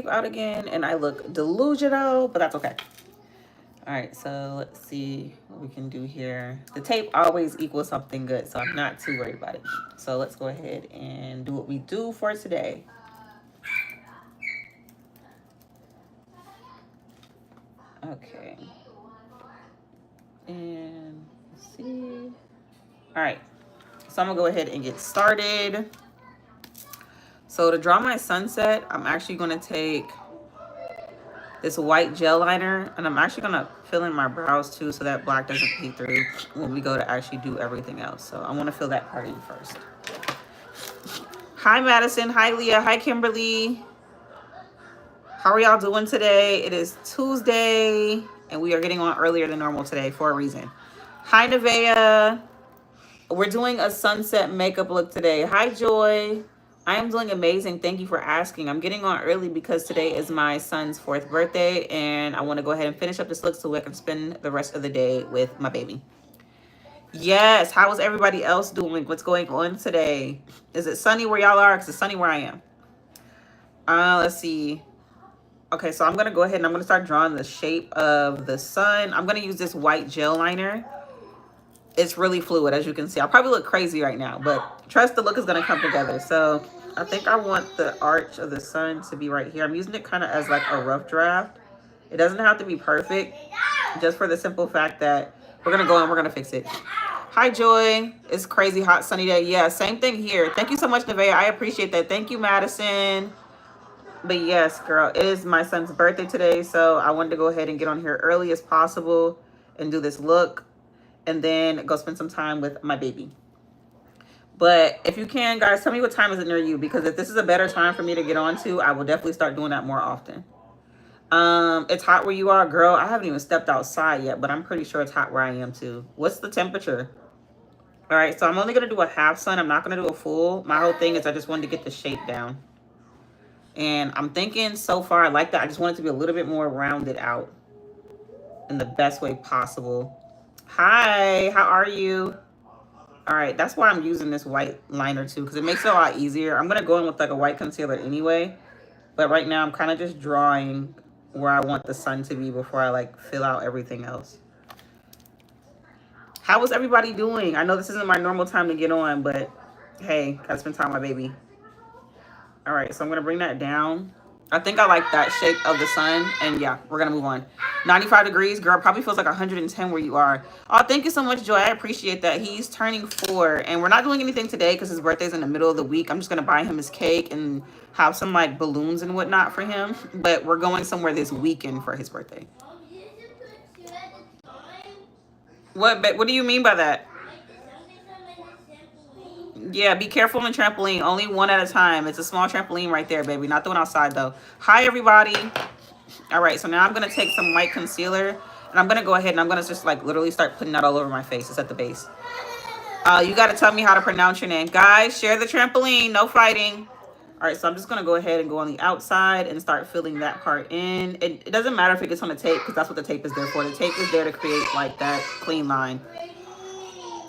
out again and I look delusional, but that's okay. All right, so let's see what we can do here. The tape always equals something good, so I'm not too worried about it. So let's go ahead and do what we do for today. Okay. And let's see. All right, so I'm gonna go ahead and get started. So to draw my sunset, I'm actually gonna take this white gel liner, and I'm actually gonna fill in my brows too so that black doesn't peek through when we go to actually do everything else. So I wanna fill that part in first. Hi Madison, hi Leah, hi Kimberly. How are y'all doing today? It is Tuesday and we are getting on earlier than normal today for a reason. Hi Nevaeh. We're doing a sunset makeup look today. Hi Joy. I am doing amazing. Thank you for asking. I'm getting on early because today is my son's 4th birthday and I want to go ahead and finish up this look so I can spend the rest of the day with my baby. Yes. How is everybody else doing? What's going on today? Is it sunny where y'all are? Because it's sunny where I am. Let's see. Okay, so I'm going to go ahead and I'm going to start drawing the shape of the sun. I'm going to use this white gel liner. It's really fluid, as you can see. I'll probably look crazy right now, but trust the look is going to come together. So I think I want the arch of the sun to be right here. I'm using it kind of as like a rough draft. It doesn't have to be perfect, just for the simple fact that we're going to go and we're going to fix it. Hi, Joy. It's crazy hot, sunny day. Yeah, same thing here. Thank you so much, Nevaeh. I appreciate that. Thank you, Madison. But yes, girl, it is my son's birthday today, so I wanted to go ahead and get on here early as possible and do this look and then go spend some time with my baby. But if you can, guys, tell me what time is it near you, because if this is a better time for me to get on to, I will definitely start doing that more often. It's hot where you are, girl. I haven't even stepped outside yet, but I'm pretty sure it's hot where I am too. What's the temperature? All right, so I'm only going to do a half sun. I'm not going to do a full. My whole thing is I just wanted to get the shape down. And I'm thinking so far, I like that. I just want it to be a little bit more rounded out in the best way possible. Hi, how are you? All right, that's why I'm using this white liner too, because it makes it a lot easier. I'm going to go in with like a white concealer anyway. But right now I'm kind of just drawing where I want the sun to be before I like fill out everything else. How is everybody doing? I know this isn't my normal time to get on, but hey, gotta spend time with my baby. All right, so I'm gonna bring that down. I think I like that shape of the sun, and yeah, we're gonna move on. 95 degrees, girl, probably feels like 110 where you are. Oh, thank you so much, Joy. I appreciate that. He's turning 4, and we're not doing anything today because his birthday's in the middle of the week. I'm just gonna buy him his cake and have some like balloons and whatnot for him. But we're going somewhere this weekend for his birthday. What do you mean by that? Yeah, be careful on the trampoline. Only one at a time. It's a small trampoline right there, baby. Not the one outside, though. Hi, everybody. All right, so now I'm going to take some white concealer, and I'm going to go ahead and I'm going to just, like, literally start putting that all over my face. It's at the base. You got to tell me how to pronounce your name. Guys, share the trampoline. No fighting. All right, so I'm just going to go ahead and go on the outside and start filling that part in. It doesn't matter if it gets on the tape, because that's what the tape is there for. The tape is there to create, like, that clean line.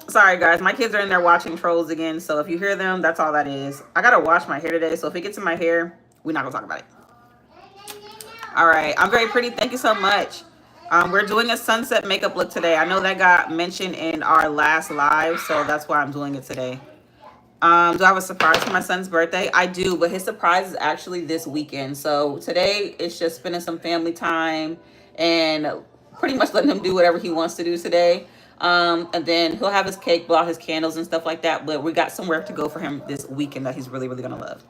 Sorry, guys. My kids are in there watching Trolls again. So if you hear them, that's all that is. I got to wash my hair today. So if it gets in my hair, we're not going to talk about it. All right. I'm very pretty. Thank you so much. We're doing a sunset makeup look today. I know that got mentioned in our last live. So that's why I'm doing it today. Do I have a surprise for my son's birthday? I do. But his surprise is actually this weekend. So today it's just spending some family time and pretty much letting him do whatever he wants to do today. And then he'll have his cake, blow out his candles and stuff like that. But we got somewhere to go for him this weekend that he's really, really going to love.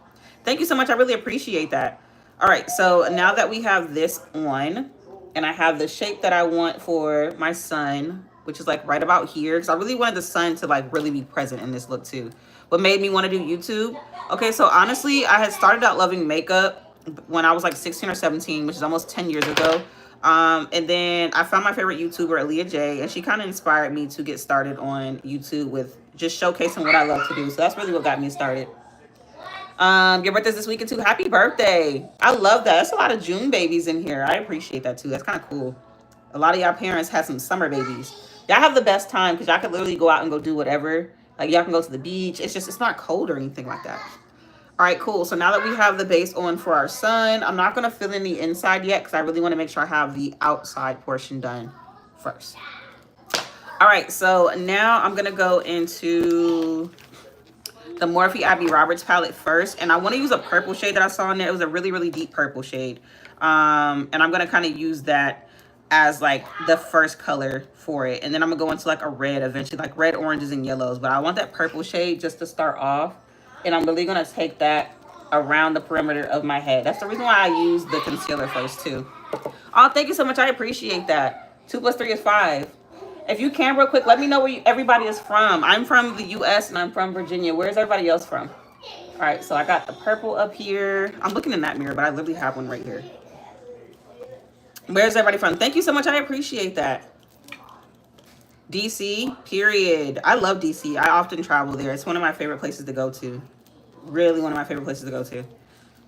Thank you so much. I really appreciate that. All right. So now that we have this on and I have the shape that I want for my son, which is like right about here, because I really wanted the sun to like really be present in this look too. What made me want to do YouTube? Okay. So honestly, I had started out loving makeup when I was like 16 or 17, which is almost 10 years ago. And then I found my favorite YouTuber, Aaliyah J, and she kind of inspired me to get started on YouTube with just showcasing what I love to do. So that's really what got me started. Your birthday's this weekend too. Happy birthday. I love that. That's a lot of June babies in here. I appreciate that too. That's kind of cool. A lot of y'all parents have some summer babies. Y'all have the best time because y'all can literally go out and go do whatever. Like y'all can go to the beach. It's not cold or anything like that. All right, cool. So now that we have the base on for our sun, I'm not going to fill in the inside yet because I really want to make sure I have the outside portion done first. All right, so now I'm going to go into the Morphe Abby Roberts palette first. And I want to use a purple shade that I saw in there. It was a really, really deep purple shade. And I'm going to kind of use that as like the first color for it. And then I'm going to go into like a red eventually, like red, oranges, and yellows. But I want that purple shade just to start off. And I'm really going to take that around the perimeter of my head. That's the reason why I use the concealer first too. Oh, thank you so much. I appreciate that. 2 + 3 is 5. If you can real quick, let me know where everybody is from. I'm from the US and I'm from Virginia. Where's everybody else from? All right, so I got the purple up here. I'm looking in that mirror, but I literally have one right here. Where's everybody from? Thank you so much. I appreciate that. DC, period. I love DC. I often travel there. It's one of my favorite places to go to. Really one of my favorite places to go to.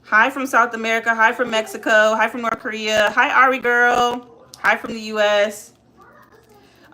Hi from South America. Hi from Mexico. Hi from North Korea. Hi, Ari girl. Hi from the US.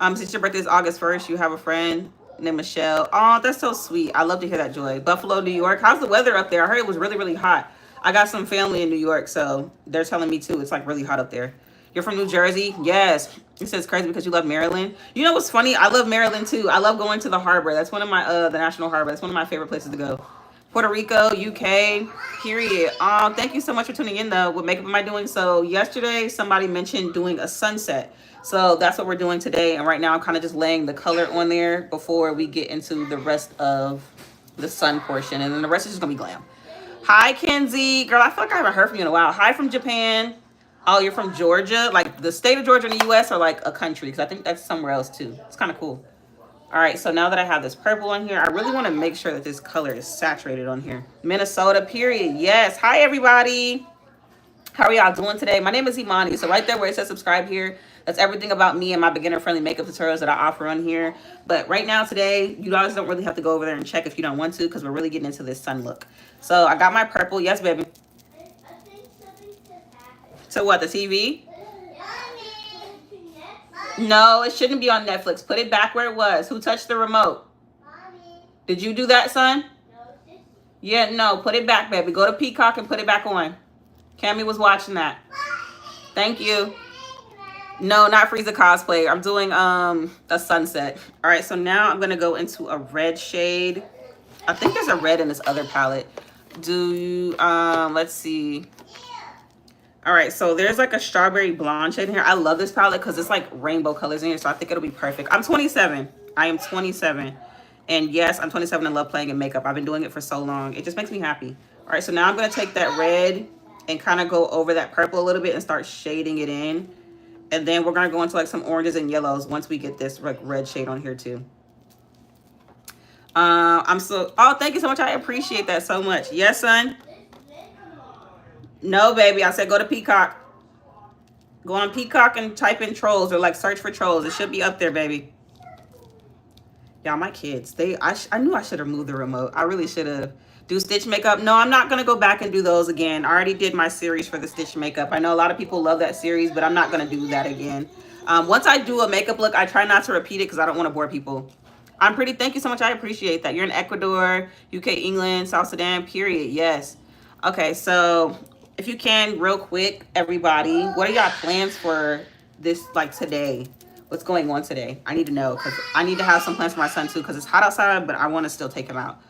Since your birthday is August 1st, you have a friend named Michelle. Oh, that's so sweet. I love to hear that, Joy. Buffalo, New York. How's the weather up there? I heard it was really, really hot. I got some family in New York, so they're telling me too. It's like really hot up there. You're from New Jersey? Yes. It says crazy because you love Maryland. You know what's funny? I love Maryland too. I love going to the harbor. That's one of my, the National Harbor. That's one of my favorite places to go. Puerto Rico, UK, period. Thank you so much for tuning in though. What makeup am I doing? So yesterday, somebody mentioned doing a sunset. So that's what we're doing today. And right now I'm kind of just laying the color on there before we get into the rest of the sun portion. And then the rest is just gonna be glam. Hi, Kenzie. Girl, I feel like I haven't heard from you in a while. Hi from Japan. Oh, you're from Georgia? Like the state of Georgia in the US or like a country? Because I think that's somewhere else too. It's kind of cool. All right, so now that I have this purple on here, I really want to make sure that this color is saturated on here. Minnesota, period. Yes. Hi, everybody. How are y'all doing today? My name is Imani. So right there where it says subscribe here, that's everything about me and my beginner-friendly makeup tutorials that I offer on here. But right now today, you guys don't really have to go over there and check if you don't want to because we're really getting into this sun look. So I got my purple. Yes, baby. So what, the TV? No, it shouldn't be on Netflix. Put it back where it was. Who touched the remote? Mommy. Did you do that, son? No. Yeah, no. Put it back, baby. Go to Peacock and put it back on. Cammy was watching that. Thank you. No, not Frieza cosplay. I'm doing a sunset. All right, so now I'm going to go into a red shade. I think there's a red in this other palette. Let's see. All right, so there's like a strawberry blonde shade in here. I love this palette because it's like rainbow colors in here, so I think it'll be perfect. I'm 27. I am 27. And yes, I'm 27 and love playing in makeup. I've been doing it for so long. It just makes me happy. All right, so now I'm going to take that red and kind of go over that purple a little bit and start shading it in. And then we're going to go into like some oranges and yellows once we get this like red shade on here too. Oh, thank you so much. I appreciate that so much. Yes, son. No, baby. I said go to Peacock. Go on Peacock and type in trolls or like search for trolls. It should be up there, baby. Y'all, my kids, I knew I should have moved the remote. I really should have. Do stitch makeup? No, I'm not going to go back and do those again. I already did my series for the stitch makeup. I know a lot of people love that series, but I'm not going to do that again. Once I do a makeup look, I try not to repeat it because I don't want to bore people. I'm pretty. Thank you so much. I appreciate that. You're in Ecuador, UK, England, South Sudan, period. Yes. Okay, so if you can, real quick, everybody, what are y'all plans for this, like today? What's going on today? I need to know because I need to have some plans for my son too because it's hot outside, but I want to still take him out.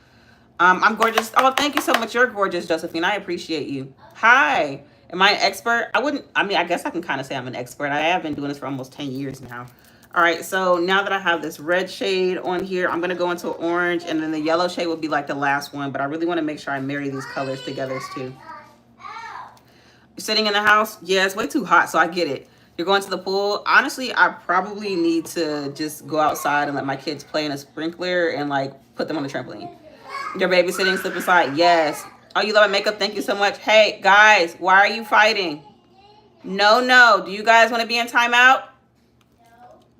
I'm gorgeous. Oh, thank you so much. You're gorgeous, Josephine. I appreciate you. Hi. Am I an expert? I guess I can kind of say I'm an expert. I have been doing this for almost 10 years now. All right, so now that I have this red shade on here, I'm going to go into orange, and then the yellow shade will be like the last one, but I really want to make sure I marry these colors together too. You're sitting in the house? Yeah, it's way too hot, so I get it. You're going to the pool? Honestly, I probably need to just go outside and let my kids play in a sprinkler and like put them on the trampoline. Your babysitting, slip inside? Yes. Oh, you love my makeup? Thank you so much. Hey, guys, why are you fighting? No. Do you guys want to be in timeout?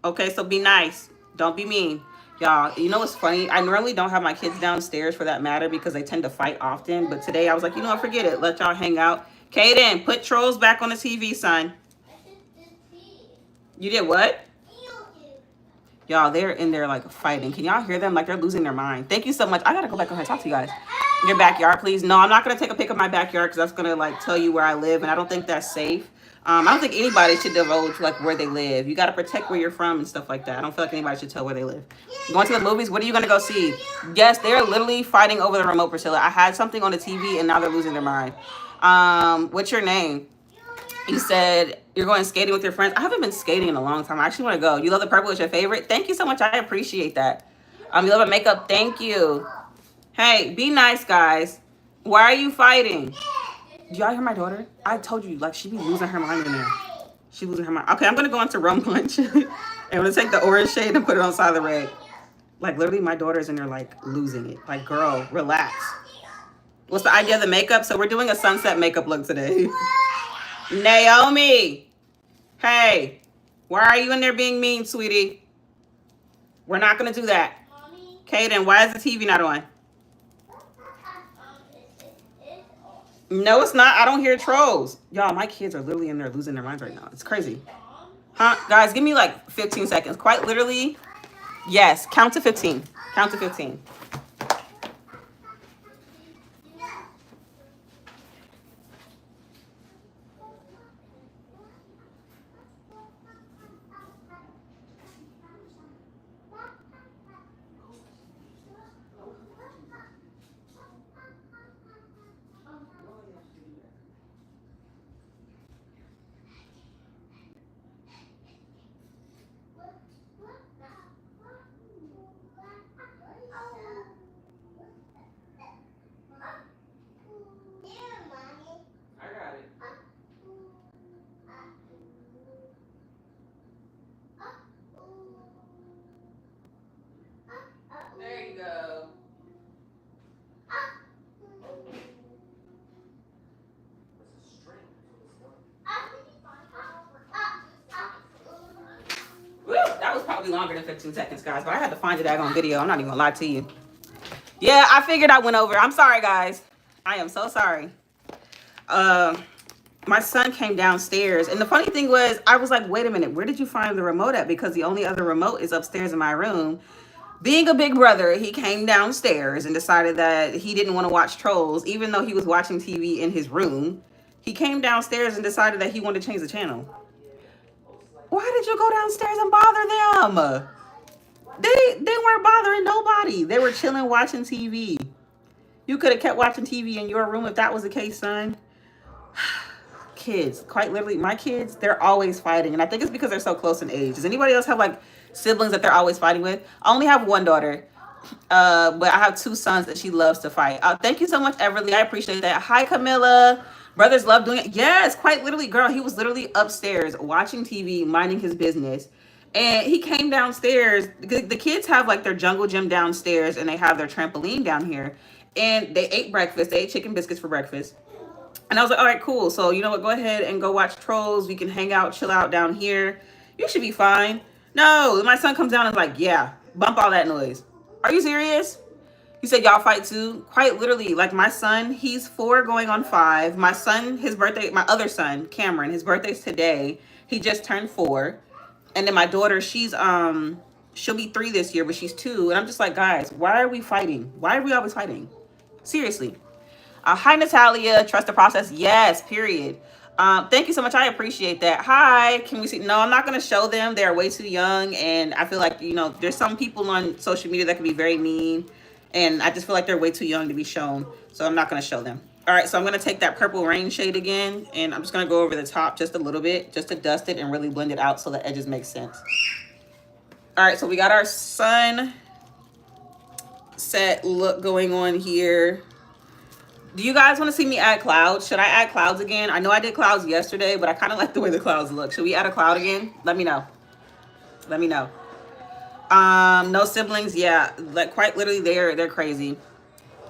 Okay, so be nice. Don't be mean. Y'all, you know what's funny? I normally don't have my kids downstairs for that matter because they tend to fight often. But today I was like, you know what, forget it. Let y'all hang out. Kaden, put Trolls back on the TV, son. You did what? Y'all, they're in there like fighting. Can y'all hear them? Like they're losing their mind. Thank you so much. I gotta go back on here and talk to you guys. Your backyard, please. No, I'm not gonna take a pic of my backyard because that's gonna like tell you where I live, and I don't think that's safe. I don't think anybody should divulge like where they live. You gotta protect where you're from and stuff like that. I don't feel like anybody should tell where they live. Going to the movies. What are you gonna go see? Yes, they're literally fighting over the remote, Priscilla. I had something on the TV and now they're losing their mind. What's your name? You said you're going skating with your friends. I haven't been skating in a long time. I actually want to go. You love the purple is your favorite. Thank you so much. I appreciate that. You love a makeup. Thank you. Hey, be nice, guys. Why are you fighting? Do y'all hear my daughter? I told you, like, she be losing her mind in there. She losing her mind. Okay, I'm gonna go into rum punch. And I'm gonna take the orange shade and put it on the side of the red. Like, literally, my daughter's in there, like, losing it. Like, girl, relax. What's the idea of the makeup? So we're doing a sunset makeup look today. Naomi, hey, why are you in there being mean, sweetie? We're not gonna do that. Kaden, why is the TV not on? No, it's not. I don't hear trolls. Y'all, my kids are literally in there losing their minds right now. It's crazy. Huh? Guys, give me like 15 seconds. Quite literally. Yes, count to 15. Count to 15. There you go. Woo, that was probably longer than 15 seconds, guys, but I had to find it on video. I'm not even gonna lie to you. Yeah, I figured I went over. I'm sorry, guys. I am so sorry. My son came downstairs, and the funny thing was, I was like, wait a minute, where did you find the remote at? Because the only other remote is upstairs in my room. Being a big brother, he came downstairs and decided that he didn't want to watch Trolls, even though he was watching TV in his room. He came downstairs and decided that he wanted to change the channel. Why did you go downstairs and bother them? They weren't bothering nobody. They were chilling watching TV. You could have kept watching TV in your room if that was the case, son. Kids, quite literally, my kids, they're always fighting. And I think it's because they're so close in age. Does anybody else have like siblings that they're always fighting with? I only have one daughter, but I have two sons that she loves to fight. Thank you so much, Everly. I appreciate that. Hi, Camilla. Brothers love doing it. Yes, quite literally, girl. He was literally upstairs watching TV, minding his business. And he came downstairs. The kids have like their jungle gym downstairs and they have their trampoline down here. And they ate breakfast. They ate chicken biscuits for breakfast. And I was like, all right, cool. So you know what? Go ahead and go watch Trolls. We can hang out, chill out down here. You should be fine. No, my son comes down and is like, yeah, bump all that noise. Are you serious? You said y'all fight too? Quite literally, like my son, he's 4 going on 5. My son, his birthday, my other son, Cameron, his birthday's today. He just turned 4. And then my daughter, she'll be 3 this year, but she's 2. And I'm just like, guys, why are we fighting? Why are we always fighting? Seriously. Hi, Natalia. Trust the process. Yes, period. Thank you so much. I appreciate that. Hi. Can we see? No, I'm not going to show them. They're way too young. And I feel like, there's some people on social media that can be very mean. And I just feel like they're way too young to be shown. So I'm not going to show them. All right. So I'm going to take that purple rain shade again. And I'm just going to go over the top just a little bit, just to dust it and really blend it out so the edges make sense. All right. So we got our sunset look going on here. Do you guys want to see me add clouds? Should I add clouds again? I know I did clouds yesterday, but I kind of like the way the clouds look. Should we add a cloud again? Let me know. Let me know. No siblings. Yeah, like quite literally they're crazy.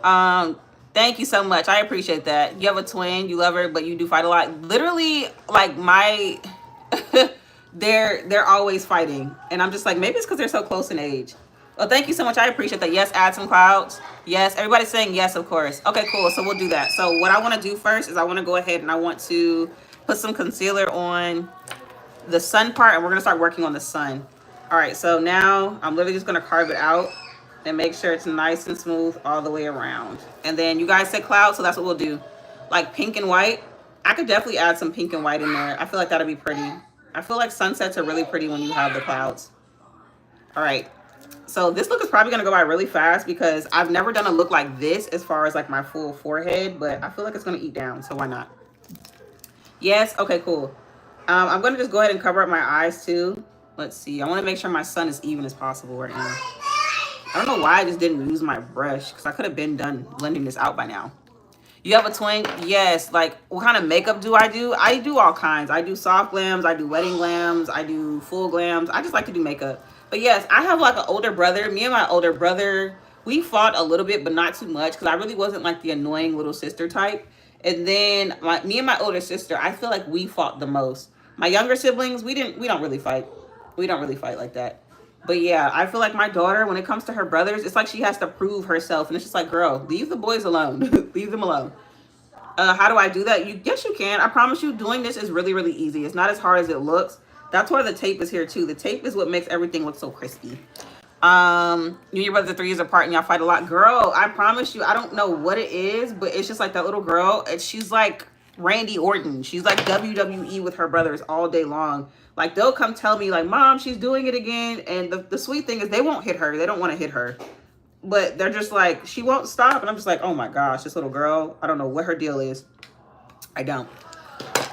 Thank you so much. I appreciate that. You have a twin, you love her, but you do fight a lot. Literally, like my they're always fighting. And I'm just like, maybe it's because they're so close in age. Well, thank you so much. I appreciate that. Yes, add some clouds. Yes, everybody's saying yes, of course. Okay, cool. So we'll do that. So what I want to do first is I want to go ahead and I want to put some concealer on the sun part, and we're going to start working on the sun. All right, so now I'm literally just going to carve it out and make sure it's nice and smooth all the way around. And then you guys said cloud, so that's what we'll do. Like pink and white. I could definitely add some pink and white in there. I feel like that'd be pretty. I feel like sunsets are really pretty when you have the clouds. All right. So this look is probably going to go by really fast because I've never done a look like this as far as like my full forehead, but I feel like it's going to eat down, so why not? Yes? Okay, cool. I'm going to just go ahead and cover up my eyes too. Let's see. I want to make sure my sun is even as possible right now. I don't know why I just didn't use my brush because I could have been done blending this out by now. You have a twin? Yes. Like, what kind of makeup do? I do all kinds. I do soft glams. I do wedding glams. I do full glams. I just like to do makeup. But yes, I have like an older brother. Me and my older brother, we fought a little bit, but not too much because I really wasn't like the annoying little sister type. And then me and my older sister, I feel like we fought the most. My younger siblings, we don't really fight. We don't really fight like that. But yeah, I feel like my daughter, when it comes to her brothers, it's like she has to prove herself. And it's just like, girl, leave the boys alone. Leave them alone. How do I do that? Yes, you can. I promise you, doing this is really, really easy. It's not as hard as it looks. That's why the tape is here too. The tape is what makes everything look so crispy. You and your brother are 3 years apart and y'all fight a lot. Girl, I promise you, I don't know what it is, but it's just like that little girl. And she's like Randy Orton. She's like WWE with her brothers all day long. Like, they'll come tell me, like, Mom, she's doing it again. And the sweet thing is they won't hit her. They don't want to hit her. But they're just like, she won't stop. And I'm just like, oh, my gosh, this little girl. I don't know what her deal is. I don't.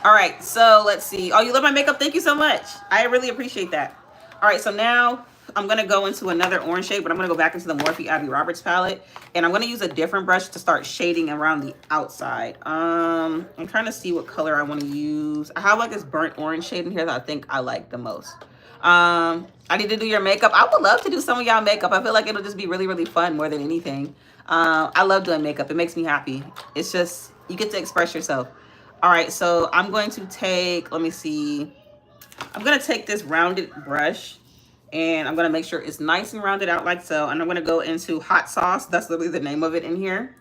All right, so let's see. Oh, you love my makeup? Thank you so much. I really appreciate that. All right, so now I'm going to go into another orange shade, but I'm going to go back into the Morphe Abby Roberts palette. And I'm going to use a different brush to start shading around the outside. I'm trying to see what color I want to use. I have like this burnt orange shade in here that I think I like the most. I need to do your makeup. I would love to do some of y'all makeup. I feel like it'll just be really, really fun more than anything. I love doing makeup. It makes me happy. It's just, you get to express yourself. All right, so I'm going to take, let me see. I'm going to take this rounded brush and I'm going to make sure it's nice and rounded out like so. And I'm going to go into hot sauce. That's literally the name of it in here.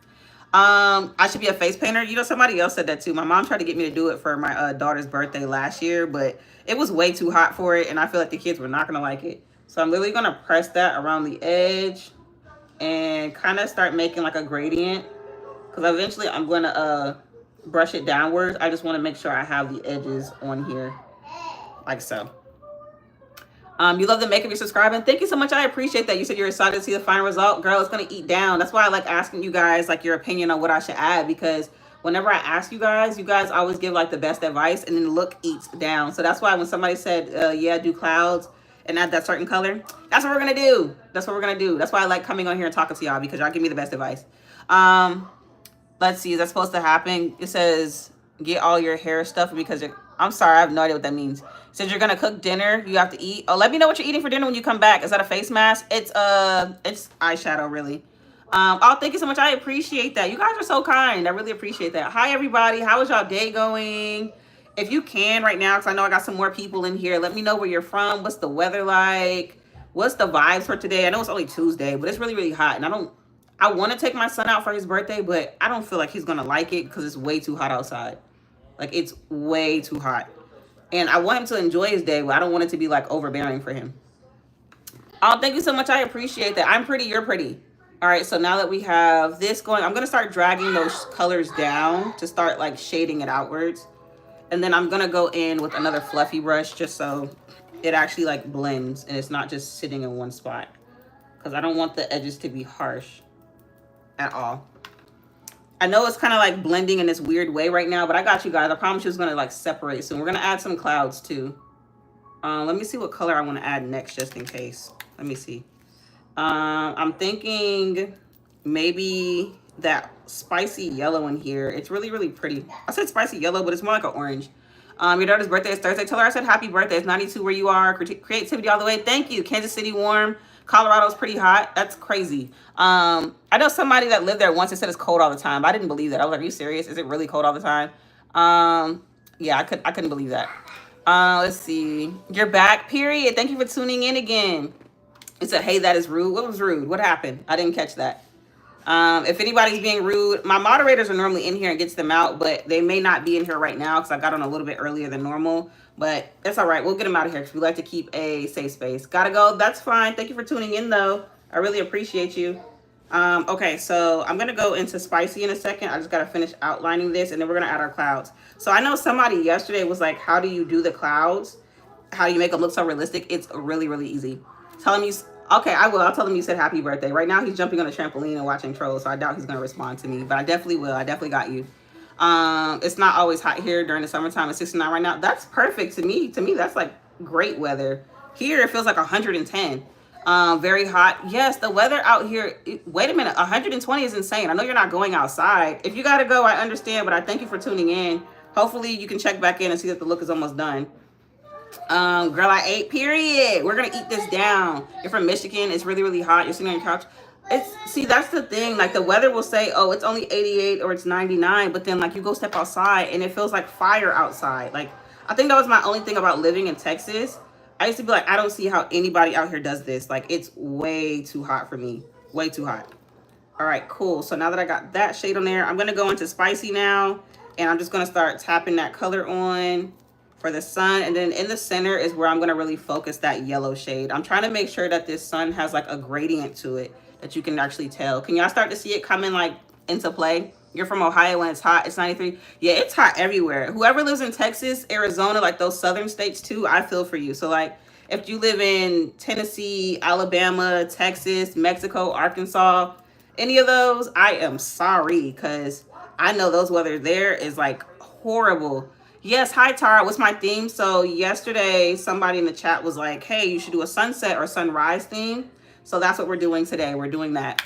I should be a face painter. You know, somebody else said that too. My mom tried to get me to do it for my daughter's birthday last year, but it was way too hot for it. And I feel like the kids were not going to like it. So I'm literally going to press that around the edge and kind of start making like a gradient. Because eventually I'm going to brush it downwards. I just want to make sure I have the edges on here like so. You love the makeup, you're subscribing. Thank you so much. I appreciate that. You said you're excited to see the final result. Girl, it's going to eat down. That's why I like asking you guys like your opinion on what I should add, because whenever I ask you guys always give like the best advice and then the look eats down. So that's why when somebody said, yeah, do clouds and add that certain color, that's what we're going to do. That's what we're going to do. That's why I like coming on here and talking to y'all, because y'all give me the best advice. Let's see, is that supposed to happen? It says, get all your hair stuff because I'm sorry, I have no idea what that means. It says you're gonna cook dinner, you have to eat. Oh, let me know what you're eating for dinner when you come back. Is that a face mask? It's eyeshadow, really. Oh, thank you so much. I appreciate that. You guys are so kind. I really appreciate that. Hi, everybody. How is y'all day going? If you can right now, because I know I got some more people in here, let me know where you're from. What's the weather like? What's the vibes for today? I know it's only Tuesday, but it's really, really hot. And I want to take my son out for his birthday, but I don't feel like he's going to like it because it's way too hot outside. Like, it's way too hot. And I want him to enjoy his day, but I don't want it to be, like, overbearing for him. Oh, thank you so much. I appreciate that. I'm pretty. You're pretty. All right, so now that we have this going, I'm going to start dragging those colors down to start, like, shading it outwards. And then I'm going to go in with another fluffy brush just so it actually, like, blends and it's not just sitting in one spot. Because I don't want the edges to be harsh at all. I know it's kind of like blending in this weird way right now, but I got you guys. I promise you it's going to like separate soon. We're going to add some clouds too. Let me see what color I want to add next just in case. Let me see. I'm thinking maybe that spicy yellow in here. It's really, really pretty. I said spicy yellow, but it's more like an orange. Your daughter's birthday is Thursday. Tell her I said happy birthday. It's 92 where you are. Creativity all the way. Thank you. Kansas City warm. Colorado's pretty hot. That's crazy. I know somebody that lived there once and said it's cold all the time. I didn't believe that. I was like, are you serious? Is it really cold all the time? Yeah, I couldn't believe that. Let's see. You're back, period. Thank you for tuning in again. It said, hey, that is rude. What was rude? What happened? I didn't catch that. If anybody's being rude, my moderators are normally in here and gets them out, but they may not be in here right now because I got on a little bit earlier than normal. But that's all right. We'll get them out of here because we like to keep a safe space. Gotta go. That's fine. Thank you for tuning in, though. I really appreciate you. Okay, so I'm gonna go into spicy in a second. I just gotta finish outlining this, and then we're gonna add our clouds. So I know somebody yesterday was like, how do you do the clouds? How do you make them look so realistic? It's really, really easy. Tell him you, okay, I will. I'll tell him you said happy birthday. Right now he's jumping on a trampoline and watching trolls, so I doubt he's gonna respond to me, but I definitely will. I definitely got you. It's not always hot here during the summertime. It's 69 right now. That's perfect to me. To me, that's like great weather. Here it feels like 110. Very hot. Yes, the weather out here. Wait a minute, 120 is insane. I know you're not going outside. If you gotta go, I understand, but I thank you for tuning in. Hopefully you can check back in and see that the look is almost done. Girl, I ate, period. We're gonna eat this down. You're from Michigan. It's really, really hot. You're sitting on your couch. See, that's the thing. Like, the weather will say, oh, it's only 88 or it's 99, but then like you go step outside and it feels like fire outside. Like, I think that was my only thing about living in Texas. I used to be like, I don't see how anybody out here does this. Like, it's way too hot for me. Way too hot. All right, cool. So now that I got that shade on there, I'm gonna go into spicy now, and I'm just gonna start tapping that color on for the sun. And then in the center is where I'm gonna really focus that yellow shade. I'm trying to make sure that this sun has like a gradient to it that you can actually tell. Can y'all start to see it coming like into play? You're from Ohio when it's hot, it's 93. Yeah, it's hot everywhere. Whoever lives in Texas, Arizona, like those southern states too, I feel for you. So like, if you live in Tennessee, Alabama, Texas, Mexico, Arkansas, any of those, I am sorry, because I know those weather there is like horrible. Yes, hi Tara, what's my theme? So yesterday somebody in the chat was like, hey, you should do a sunset or sunrise theme. So that's what we're doing today. We're doing that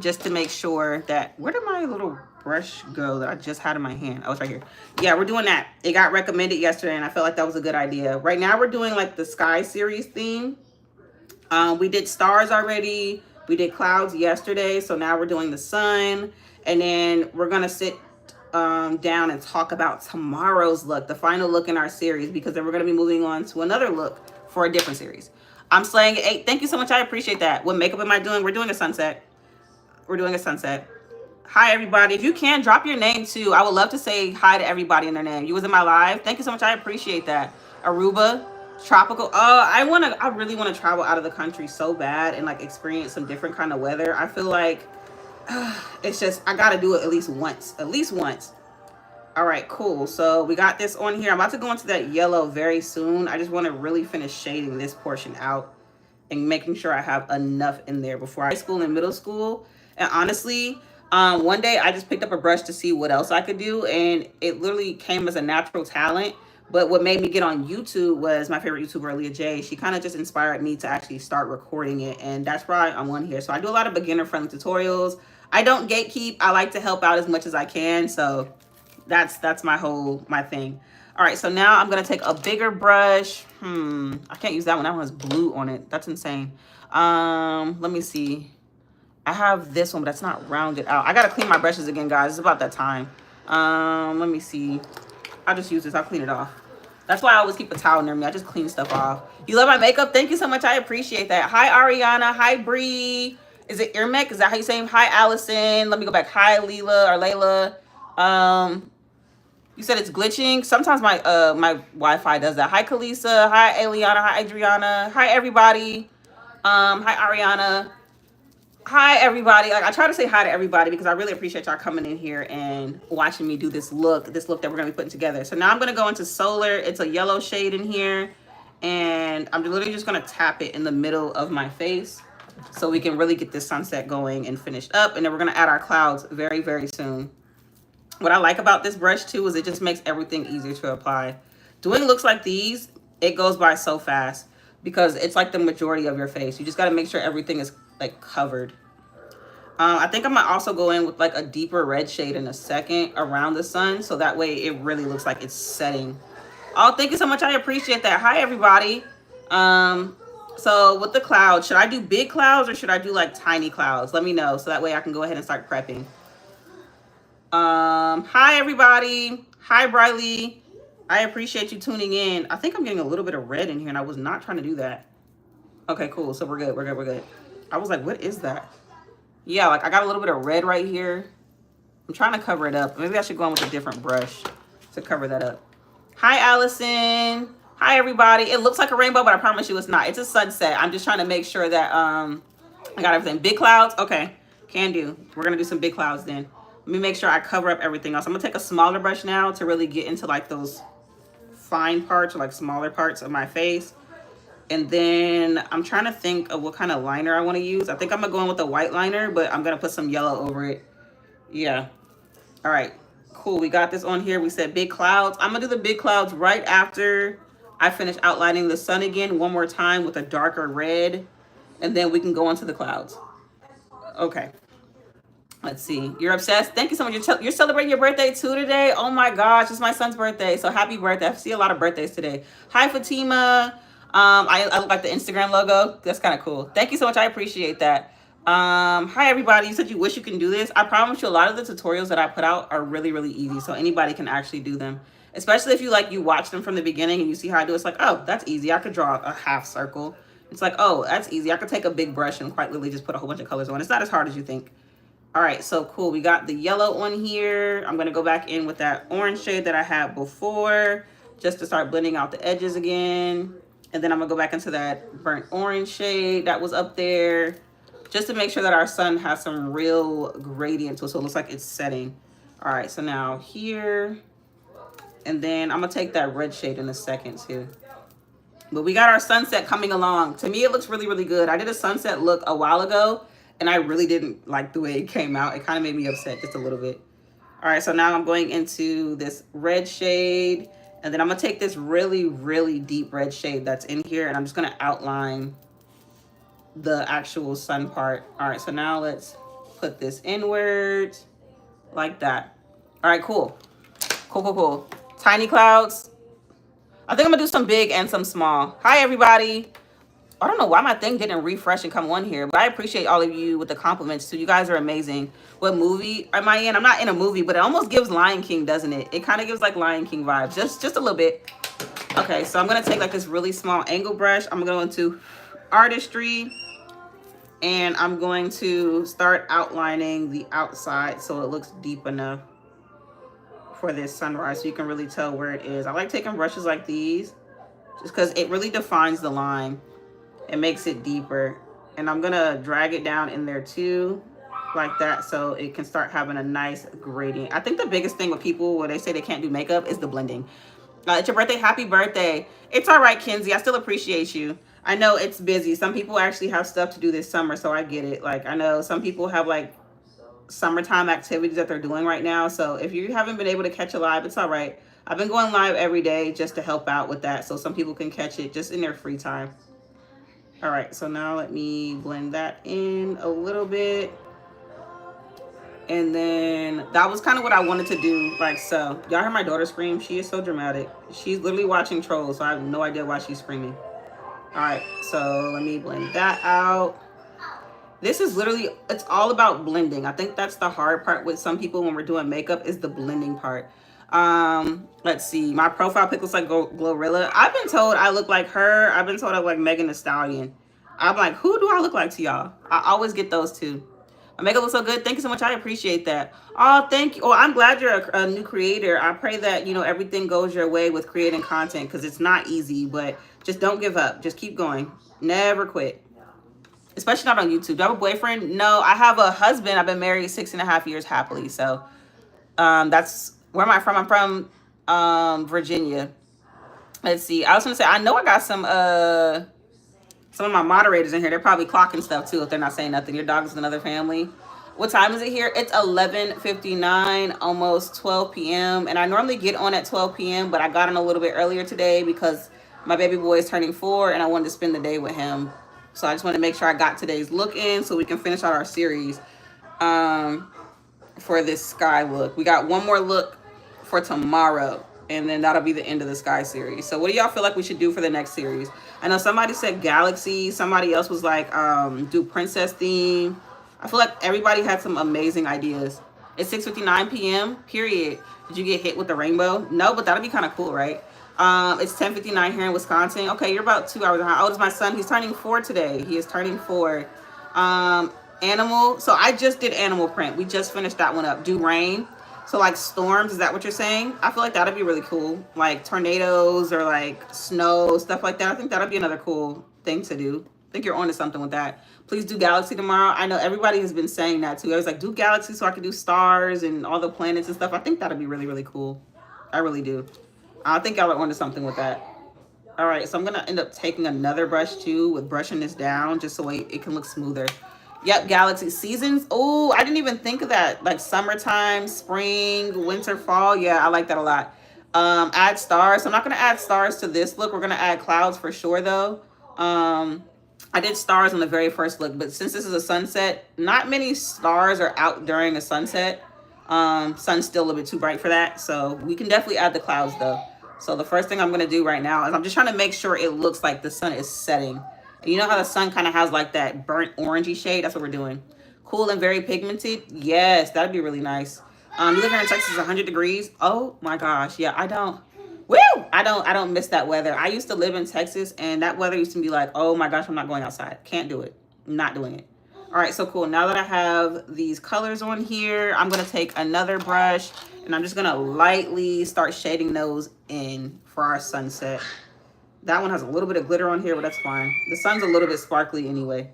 just to make sure that, where did my little brush go that I just had in my hand? Oh, it's right here. Yeah, we're doing that. It got recommended yesterday and I felt like that was a good idea. Right now we're doing like the sky series theme. We did stars already. We did clouds yesterday. So now we're doing the sun, and then we're going to sit down and talk about tomorrow's look, the final look in our series, because then we're going to be moving on to another look for a different series. I'm slaying it. Hey, thank you so much. I appreciate that. What makeup am I doing? We're doing a sunset. We're doing a sunset. Hi, everybody. If you can, drop your name too. I would love to say hi to everybody in their name. You was in my live. Thank you so much. I appreciate that. Aruba, tropical. Oh, I really want to travel out of the country so bad and like experience some different kind of weather. I feel like it's just, I got to do it at least once. At least once. All right, cool. So we got this on here. I'm about to go into that yellow very soon. I just want to really finish shading this portion out and making sure I have enough in there before high school and middle school. And honestly, one day I just picked up a brush to see what else I could do, and it literally came as a natural talent. But what made me get on YouTube was my favorite YouTuber, Leah J. She kind of just inspired me to actually start recording it, and that's why I'm on here. So I do a lot of beginner-friendly tutorials. I don't gatekeep. I like to help out as much as I can. So that's my thing. All right, so now I'm gonna take a bigger brush. I can't use that one. That one has blue on it. That's insane. Let me see. I have this one, but that's not rounded out. I gotta clean my brushes again, guys. It's about that time. Let me see. I'll just use this. I'll clean it off. That's why I always keep a towel near me. I just clean stuff off. You love my makeup? Thank you so much. I appreciate that. Hi, Ariana. Hi, Bree. Is it Irmek? Is that how you say him? Hi, Allison. Let me go back. Hi, Leela or Layla. You said it's glitching. Sometimes my my Wi-Fi does that. Hi, Kalisa. Hi, Eliana. Hi, Adriana. Hi, everybody. Hi, Ariana. Hi, everybody. Like, I try to say hi to everybody because I really appreciate y'all coming in here and watching me do this look that we're going to be putting together. So now I'm going to go into Solar. It's a yellow shade in here, and I'm literally just going to tap it in the middle of my face so we can really get this sunset going and finished up. And then we're going to add our clouds very, very soon. What I like about this brush too is it just makes everything easier to apply. Doing looks like these, it goes by so fast because it's like the majority of your face. You just got to make sure everything is like covered. I think I'm gonna also go in with like a deeper red shade in a second around the sun, so that way it really looks like it's setting. Oh, thank you so much. I appreciate that. Hi, everybody. So with the clouds, should I do big clouds or should I do like tiny clouds? Let me know so that way I can go ahead and start prepping. Hi, everybody. Hi, Briley. I appreciate you tuning in. I think I'm getting a little bit of red in here and I was not trying to do that. Okay, cool. So we're good. We're good. We're good. I was like, what is that? Yeah, like I got a little bit of red right here. I'm trying to cover it up. Maybe I should go in with a different brush to cover that up. Hi, Allison. Hi, everybody. It looks like a rainbow, but I promise you it's not. It's a sunset. I'm just trying to make sure that I got everything. Big clouds. Okay. Can do. We're going to do some big clouds then. Let me make sure I cover up everything else. I'm going to take a smaller brush now to really get into like those fine parts or like smaller parts of my face. And then I'm trying to think of what kind of liner I want to use. I think I'm going to go in with a white liner, but I'm going to put some yellow over it. Yeah. All right. Cool. We got this on here. We said big clouds. I'm going to do the big clouds right after I finish outlining the sun again one more time with a darker red. And then we can go into the clouds. Okay. Let's see. You're obsessed. Thank you so much. You're celebrating your birthday too today. Oh my gosh, it's my son's birthday. So happy birthday. I see a lot of birthdays today. Hi, Fatima. I look like the Instagram logo. That's kind of cool. Thank you so much. I appreciate that. Hi, everybody. You said you wish you can do this. I promise you a lot of the tutorials that I put out are really, really easy. So anybody can actually do them. Especially if you watch them from the beginning and you see how I do it. It's like, oh, that's easy. I could draw a half circle. It's like, oh, that's easy. I could take a big brush and quite literally just put a whole bunch of colors on. It's not as hard as you think. All right, so cool. We got the yellow on here. I'm going to go back in with that orange shade that I had before just to start blending out the edges again. And then I'm going to go back into that burnt orange shade that was up there just to make sure that our sun has some real gradient to it, so it looks like it's setting. All right, so now here. And then I'm going to take that red shade in a second too. But we got our sunset coming along. To me, it looks really, really good. I did a sunset look a while ago, and I really didn't like the way it came out. It kind of made me upset just a little bit. All right, so now I'm going into this red shade. And then I'm going to take this really, really deep red shade that's in here, and I'm just going to outline the actual sun part. All right, so now let's put this inwards like that. All right, cool. Cool, cool, cool. Tiny clouds. I think I'm going to do some big and some small. Hi, everybody. I don't know why my thing didn't refresh and come on here, but I appreciate all of you with the compliments too. You guys are amazing. What movie am I in? I'm not in a movie, but it almost gives Lion King, doesn't it? It kind of gives like Lion King vibes, just a little bit. Okay, so I'm going to take like this really small angle brush. I'm going to go into artistry, and I'm going to start outlining the outside so it looks deep enough for this sunrise so you can really tell where it is. I like taking brushes like these just because it really defines the line. It makes it deeper. And I'm gonna drag it down in there too, like that, so it can start having a nice gradient. I think the biggest thing with people when they say they can't do makeup is the blending. It's your birthday. Happy birthday. It's all right, Kenzie. I still appreciate you. I know it's busy. Some people actually have stuff to do this summer, so I get it. Like, I know some people have like summertime activities that they're doing right now. So if you haven't been able to catch a live, it's all right. I've been going live every day just to help out with that, so some people can catch it just in their free time. All right, so now let me blend that in a little bit. And then that was kind of what I wanted to do, like so. Y'all heard my daughter scream? She is so dramatic. She's literally watching Trolls, so I have no idea why she's screaming. All right, so let me blend that out. This is literally, it's all about blending. I think that's the hard part with some people when we're doing makeup is the blending part. Let's see. My profile pic looks like Glorilla. I've been told I look like her. I've been told I look like Megan Thee Stallion. I'm like, who do I look like to y'all? I always get those two. My makeup looks so good. Thank you so much. I appreciate that. Oh, thank you. Oh, I'm glad you're a new creator. I pray that, you know, everything goes your way with creating content because it's not easy, but just don't give up. Just keep going. Never quit. Especially not on YouTube. Do I have a boyfriend? No, I have a husband. I've been married 6.5 years happily. So that's where am I from? I'm from Virginia. Let's see. I was gonna say I know I got some of my moderators in here. They're probably clocking stuff too if they're not saying nothing. Your dog is another family. What time is it here? It's 11:59, almost 12 p.m. And I normally get on at 12 p.m., but I got on a little bit earlier today because my baby boy is turning 4 and I wanted to spend the day with him. So I just want to make sure I got today's look in so we can finish out our series for this sky look. We got one more look for tomorrow, and then that'll be the end of the sky series. So what do y'all feel like we should do for the next series? I know somebody said galaxy. Somebody else was like, do princess theme. I feel like everybody had some amazing ideas. It's 6:59 p.m., period. Did you get hit with the rainbow? No, but that'll be kind of cool, right? It's 10:59 here in Wisconsin. Okay, you're about 2 hours behind. How old is my son? He's turning 4 today. He is turning 4. Animal. So I just did animal print. We just finished that one up. Do rain. So like storms, is that what you're saying? I feel like that'd be really cool. Like tornadoes or like snow, stuff like that. I think that'd be another cool thing to do. I think you're onto something with that. Please do galaxy tomorrow. I know everybody has been saying that too. I was like, do galaxy so I can do stars and all the planets and stuff. I think that'll be really, really cool. I really do. I think y'all are onto something with that. All right, so I'm gonna end up taking another brush too with brushing this down just so it can look smoother. Yep, galaxy seasons. Oh, I didn't even think of that. Like summertime, spring, winter, fall. Yeah, I like that a lot. Add stars. So I'm not gonna add stars to this look. We're gonna add clouds for sure though. I did stars on the very first look, but since this is a sunset, not many stars are out during a sunset. Sun's still a little bit too bright for that, so we can definitely add the clouds though. So the first thing I'm going to do right now is I'm just trying to make sure it looks like the sun is setting. And you know how the sun kind of has like that burnt orangey shade? That's what we're doing. Cool and very pigmented. Yes, that'd be really nice. You live here in Texas, 100 degrees. Oh my gosh. Yeah, I don't miss that weather. I used to live in Texas and that weather used to be like, oh my gosh, I'm not going outside. Can't do it. I'm not doing it. All right, so cool. Now that I have these colors on here, I'm going to take another brush and I'm just going to lightly start shading those in for our sunset. That one has a little bit of glitter on here, but that's fine. The sun's a little bit sparkly anyway.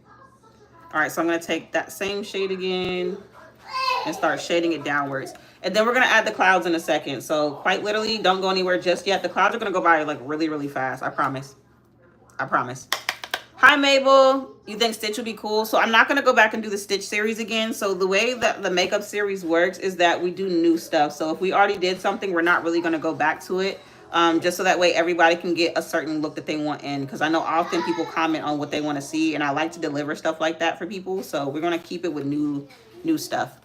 All right, so I'm going to take that same shade again and start shading it downwards. And then we're going to add the clouds in a second. So quite literally, don't go anywhere just yet. The clouds are going to go by like really, really fast. I promise. I promise. Hi, Mabel. You think Stitch would be cool? So I'm not going to go back and do the Stitch series again. So the way that the makeup series works is that we do new stuff. So if we already did something, we're not really going to go back to it. Just so that way everybody can get a certain look that they want in. Because I know often people comment on what they want to see. And I like to deliver stuff like that for people. So we're going to keep it with new stuff.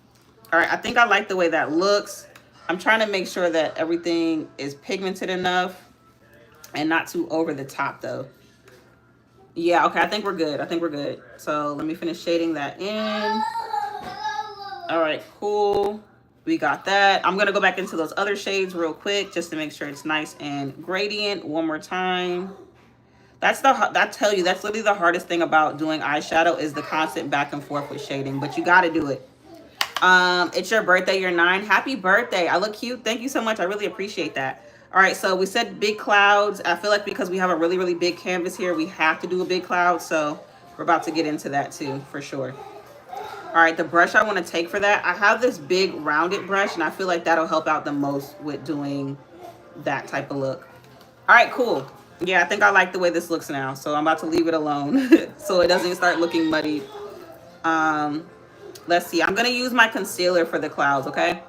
All right. I think I like the way that looks. I'm trying to make sure that everything is pigmented enough and not too over the top though. Yeah, okay, I think we're good. I think we're good. So let me finish shading that in. All right, cool. We got that. I'm going to go back into those other shades real quick just to make sure it's nice and gradient one more time. I tell you, that's literally the hardest thing about doing eyeshadow is the constant back and forth with shading, but you got to do it. It's your birthday. You're 9. Happy birthday. I look cute. Thank you so much. I really appreciate that. All right, so we said big clouds. I feel like because we have a really, really big canvas here, we have to do a big cloud. So we're about to get into that too, for sure. All right, the brush I want to take for that, I have this big rounded brush, and I feel like that'll help out the most with doing that type of look. All right, cool. Yeah, I think I like the way this looks now. So I'm about to leave it alone so it doesn't start looking muddy. Let's see. I'm going to use my concealer for the clouds, okay?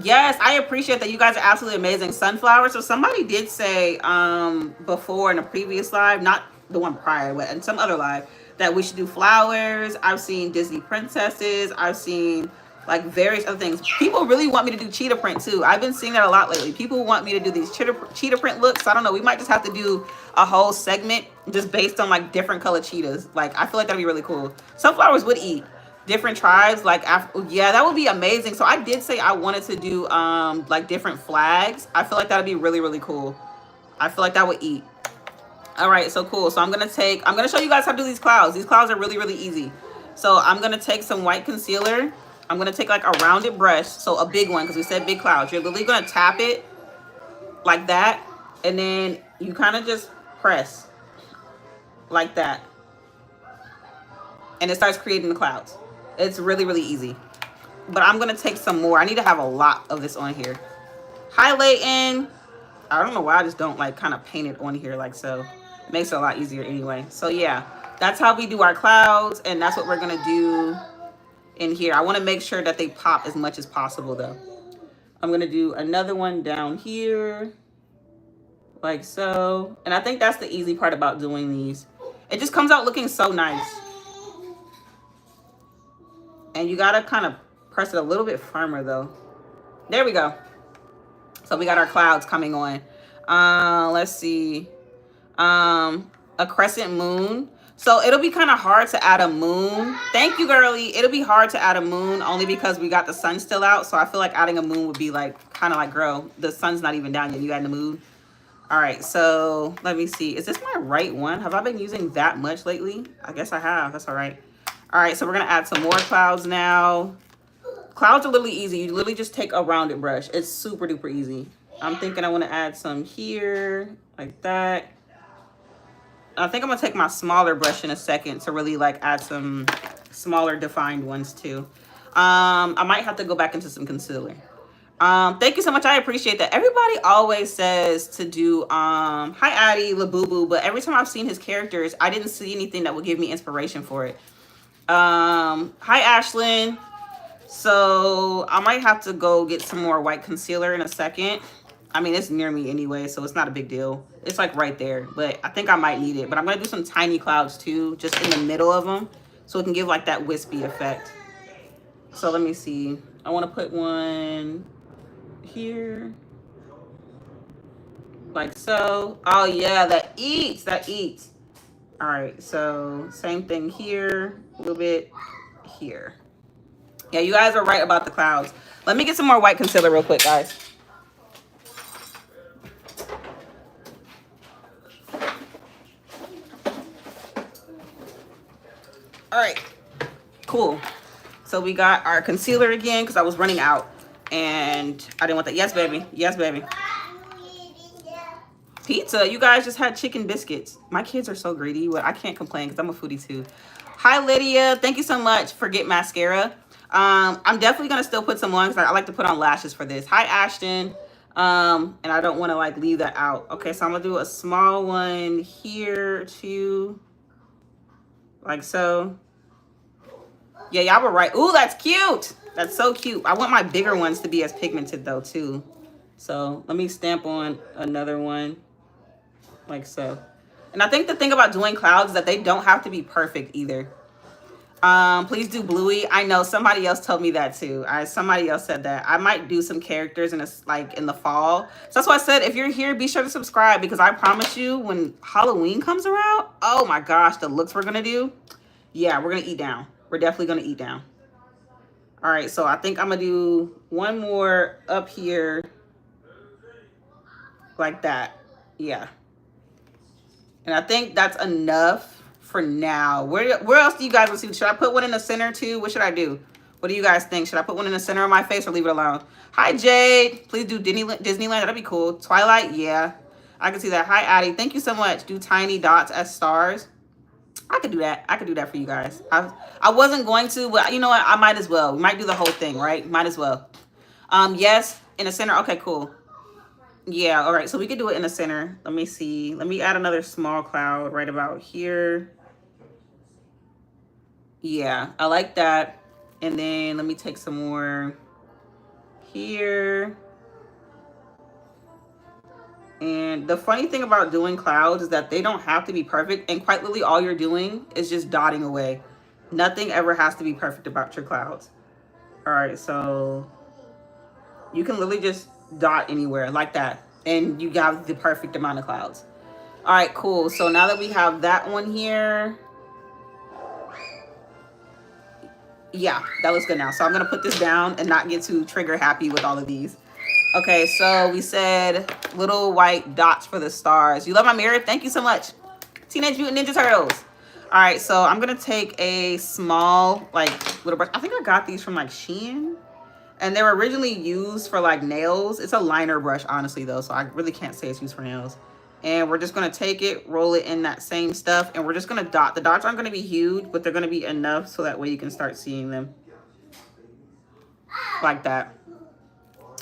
Yes, I appreciate that. You guys are absolutely amazing. Sunflower. So somebody did say before in a previous live, not the one prior, but in some other live, that we should do flowers. I've seen Disney princesses. I've seen like various other things. People really want me to do cheetah print too. I've been seeing that a lot lately. People want me to do these cheetah print looks. So I don't know. We might just have to do a whole segment just based on like different color cheetahs. Like I feel like that'd be really cool. Sunflowers would eat. Different tribes, like yeah, that would be amazing. So I did say I wanted to do like different flags. I feel like that would be really, really cool. I feel like that would eat. All right, so cool. So I'm gonna show you guys how to do these clouds. These clouds are really, really easy. So I'm gonna take some white concealer. I'm gonna take like a rounded brush, so a big one because we said big clouds. You're literally gonna tap it like that, and then you kind of just press like that, and it starts creating the clouds. It's really, really easy. But I'm going to take some more. I need to have a lot of this on here. Hi, Layton. I don't know why I just don't like kind of paint it on here like so. It makes it a lot easier anyway. So yeah, that's how we do our clouds. And that's what we're going to do in here. I want to make sure that they pop as much as possible though. I'm going to do another one down here. Like so. And I think that's the easy part about doing these. It just comes out looking so nice. And you gotta kind of press it a little bit firmer though. There we go. So we got our clouds coming on. Let's see. A crescent moon. So it'll be kind of hard to add a moon. Thank you, girly. It'll be hard to add a moon only because we got the sun still out. So I feel like adding a moon would be like kind of like, girl, the sun's not even down yet. You adding the moon. All right, so let me see. Is this my right one? Have I been using that much lately? I guess I have. That's all right. All right, so we're going to add some more clouds now. Clouds are literally easy. You literally just take a rounded brush. It's super duper easy. I'm thinking I want to add some here, like that. I think I'm gonna take my smaller brush in a second to really like add some smaller defined ones too. I might have to go back into some concealer. Thank you so much. I appreciate that. Everybody always says to do hi Addie Labubu, but every time I've seen his characters, I didn't see anything that would give me inspiration for it. Hi Ashlyn. So I might have to go get some more white concealer in a second. I mean, it's near me anyway, so it's not a big deal. It's like right there, but I think I might need it. But I'm gonna do some tiny clouds too, just in the middle of them, so it can give like that wispy effect. So let me see. I want to put one here, like so. Oh yeah, that eats, that eats. All right, so same thing here, a little bit here. Yeah, you guys are right about the clouds. Let me get some more white concealer real quick, guys. All right, cool. So we got our concealer again because I was running out and I didn't want that. Yes, baby. Yes, baby. Pizza. You guys just had chicken biscuits. My kids are so greedy, but I can't complain because I'm a foodie too. Hi, Lydia. Thank you so much for Get Mascara. I'm definitely going to still put some on because I like to put on lashes for this. Hi, Ashton. And I don't want to like leave that out. Okay, so I'm going to do a small one here too. Like so. Yeah, y'all were right. Ooh, that's cute. That's so cute. I want my bigger ones to be as pigmented though too. So let me stamp on another one like so. And I think the thing about doing clouds is that they don't have to be perfect either. Please do Bluey. I know somebody else told me that too. Somebody else said that. I might do some characters in the fall. So that's why I said if you're here, be sure to subscribe because I promise you when Halloween comes around, oh my gosh, the looks we're gonna do. Yeah, we're gonna eat down. We're definitely gonna eat down. All right, so I think I'm gonna do one more up here like that. Yeah. And I think that's enough for now. Where else do you guys want to see? Should I put one in the center too? What should I do? What do you guys think? Should I put one in the center of my face or leave it alone? Hi, Jade. Please do Disneyland. That'd be cool. Twilight, yeah. I can see that. Hi, Addie. Thank you so much. Do tiny dots as stars. I could do that. I could do that for you guys. I wasn't going to, but you know what? I might as well. We might do the whole thing, right? Might as well. Yes, in the center. Okay, cool. Yeah, all right. So we could do it in the center. Let me see. Let me add another small cloud right about here. Yeah, I like that. And then let me take some more here. And the funny thing about doing clouds is that they don't have to be perfect. And quite literally all you're doing is just dotting away. Nothing ever has to be perfect about your clouds. All right, so you can literally just dot anywhere like that. And you have the perfect amount of clouds. All right, cool. So now that we have that one here. Yeah, that looks good now. So I'm going to put this down and not get too trigger happy with all of these. Okay, so we said little white dots for the stars. You love my mirror? Thank you so much. Teenage Mutant Ninja Turtles. All right, so I'm going to take a small, like, little brush. I think I got these from, like, Shein. And they were originally used for, like, nails. It's a liner brush, honestly, though, so I really can't say it's used for nails. And we're just going to take it, roll it in that same stuff, and we're just going to dot. The dots aren't going to be huge, but they're going to be enough so that way you can start seeing them. Like that.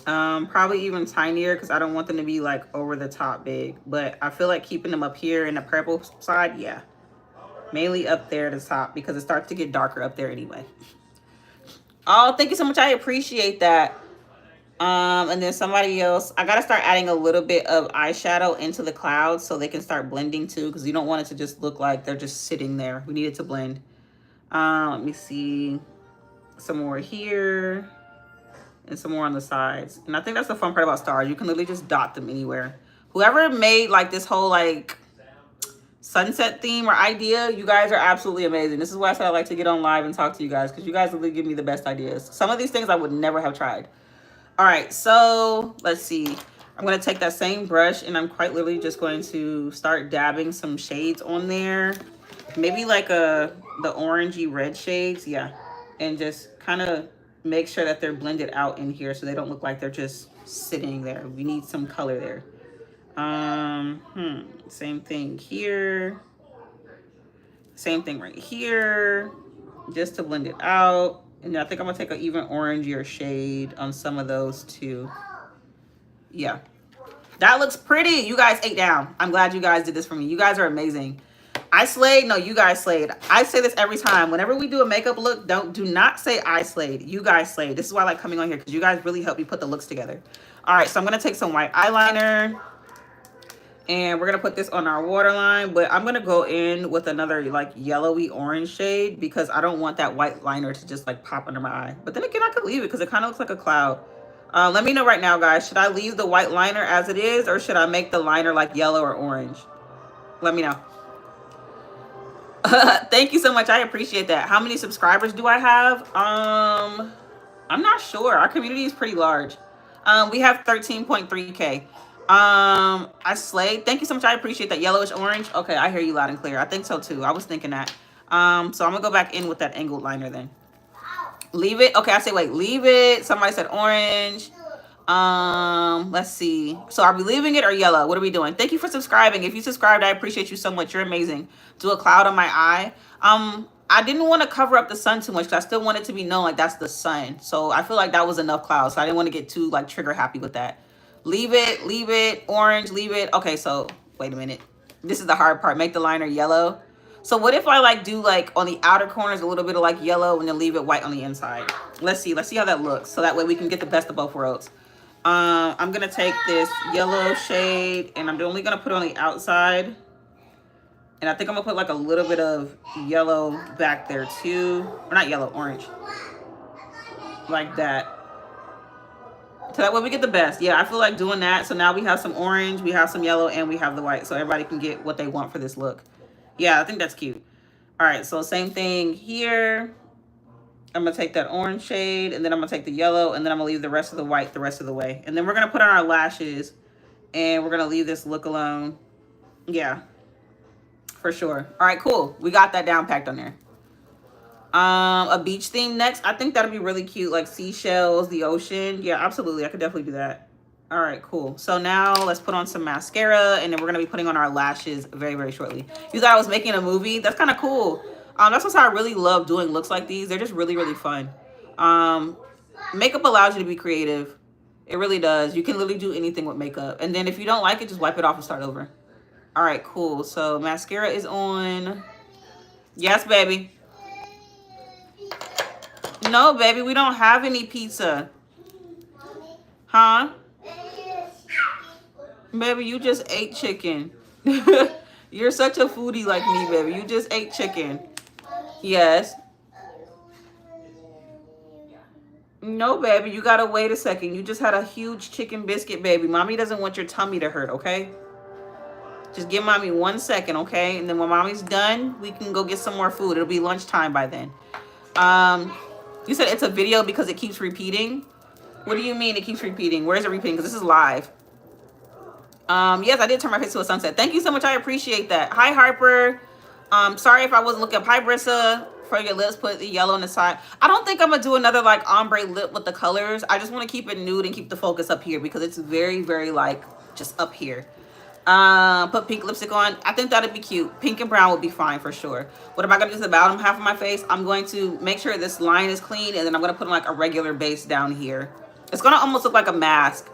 Probably even tinier because I don't want them to be like over the top big, but I feel like keeping them up here in the purple side, yeah, mainly up there at the top because it starts to get darker up there anyway. Oh, thank you so much. I appreciate that. And then somebody else, I gotta start adding a little bit of eyeshadow into the clouds so they can start blending too, because you don't want it to just look like they're just sitting there. We need it to blend. Let me see, some more here and some more on the sides. And I think that's the fun part about stars. You can literally just dot them anywhere. Whoever made like this whole like sunset theme or idea, you guys are absolutely amazing. This is why I said I like to get on live and talk to you guys, because you guys really give me the best ideas. Some of these things I would never have tried. All right, so let's see. I'm going to take that same brush and I'm quite literally just going to start dabbing some shades on there. Maybe like the orangey red shades, yeah. And just kind of make sure that they're blended out in here so they don't look like they're just sitting there. We need some color there. Same thing here. Same thing right here, just to blend it out. And I think I'm gonna take an even orangier shade on some of those too. Yeah, that looks pretty. You guys ate down. I'm glad you guys did this for me. You guys are amazing. I slayed. No, you guys slayed. I say this every time. Whenever we do a makeup look, do not say I slayed. You guys slayed. This is why I like coming on here, because you guys really help me put the looks together. All right, so I'm gonna take some white eyeliner. And we're going to put this on our waterline, but I'm going to go in with another like yellowy orange shade because I don't want that white liner to just like pop under my eye. But then again, I could leave it because it kind of looks like a cloud. Let me know right now, guys. Should I leave the white liner as it is, or should I make the liner like yellow or orange? Let me know. Thank you so much. I appreciate that. How many subscribers do I have? I'm not sure. Our community is pretty large. We have 13.3K. I slayed. Thank you so much. I appreciate that. Yellowish orange. Okay, I hear you loud and clear. I think so too. I was thinking that. So I'm gonna go back in with that angled liner then. Leave it. Okay, I say wait, leave it. Somebody said orange. Let's see. So are we leaving it or yellow? What are we doing? Thank you for subscribing. If you subscribed, I appreciate you so much. You're amazing. Do a cloud on my eye. I didn't want to cover up the sun too much because I still want it to be known like that's the sun. So I feel like that was enough cloud. So I didn't want to get too like trigger happy with that. Leave it, orange, leave it. Okay, so wait a minute. This is the hard part. Make the liner yellow. So what if I like do like on the outer corners a little bit of like yellow and then leave it white on the inside? Let's see how that looks. So that way we can get the best of both worlds. I'm gonna take this yellow shade and I'm only gonna put it on the outside. And I think I'm gonna put like a little bit of yellow back there too. Or not yellow, orange. Like that. So that way we get the best. Yeah, I feel like doing that. So now we have some orange, we have some yellow, and we have the white. So everybody can get what they want for this look. Yeah, I think that's cute. All right, so same thing here. I'm going to take that orange shade, and then I'm going to take the yellow, and then I'm going to leave the rest of the white the rest of the way. And then we're going to put on our lashes, and we're going to leave this look alone. Yeah, for sure. All right, cool. We got that down packed on there. A beach theme next. I think that'll be really cute, like seashells, the ocean. Yeah, absolutely. I could definitely do that. All right, cool. So now let's put on some mascara, and then we're gonna be putting on our lashes very, very shortly. You thought I was making a movie? That's kind of cool. That's what's how I really love doing looks like these. They're just really, really fun. Makeup allows you to be creative. It really does. You can literally do anything with makeup. And then if you don't like it, just wipe it off and start over. All right, cool. So mascara is on. Yes, baby. No, baby, we don't have any pizza. Huh? Baby, you just ate chicken. You're such a foodie like me, baby. You just ate chicken. Yes. No, baby, you gotta wait a second. You just had a huge chicken biscuit, baby. Mommy doesn't want your tummy to hurt, okay? Just give mommy 1 second, okay? And then when mommy's done, we can go get some more food. It'll be lunchtime by then. You said it's a video because it keeps repeating. What do you mean it keeps repeating? Where is it repeating? Because this is live. Yes, I did turn my face to a sunset. Thank you so much. I appreciate that. Hi, Harper. Sorry if I wasn't looking up. Hi, Brissa. For your lips, put the yellow on the side. I don't think I'm going to do another like ombre lip with the colors. I just want to keep it nude and keep the focus up here because it's very, very like just up here. Put pink lipstick on. I think that'd be cute. Pink and brown would be fine for sure. What am I gonna do to the bottom half of my face? I'm going to make sure this line is clean, and then I'm gonna put like a regular base down here. It's gonna almost look like a mask.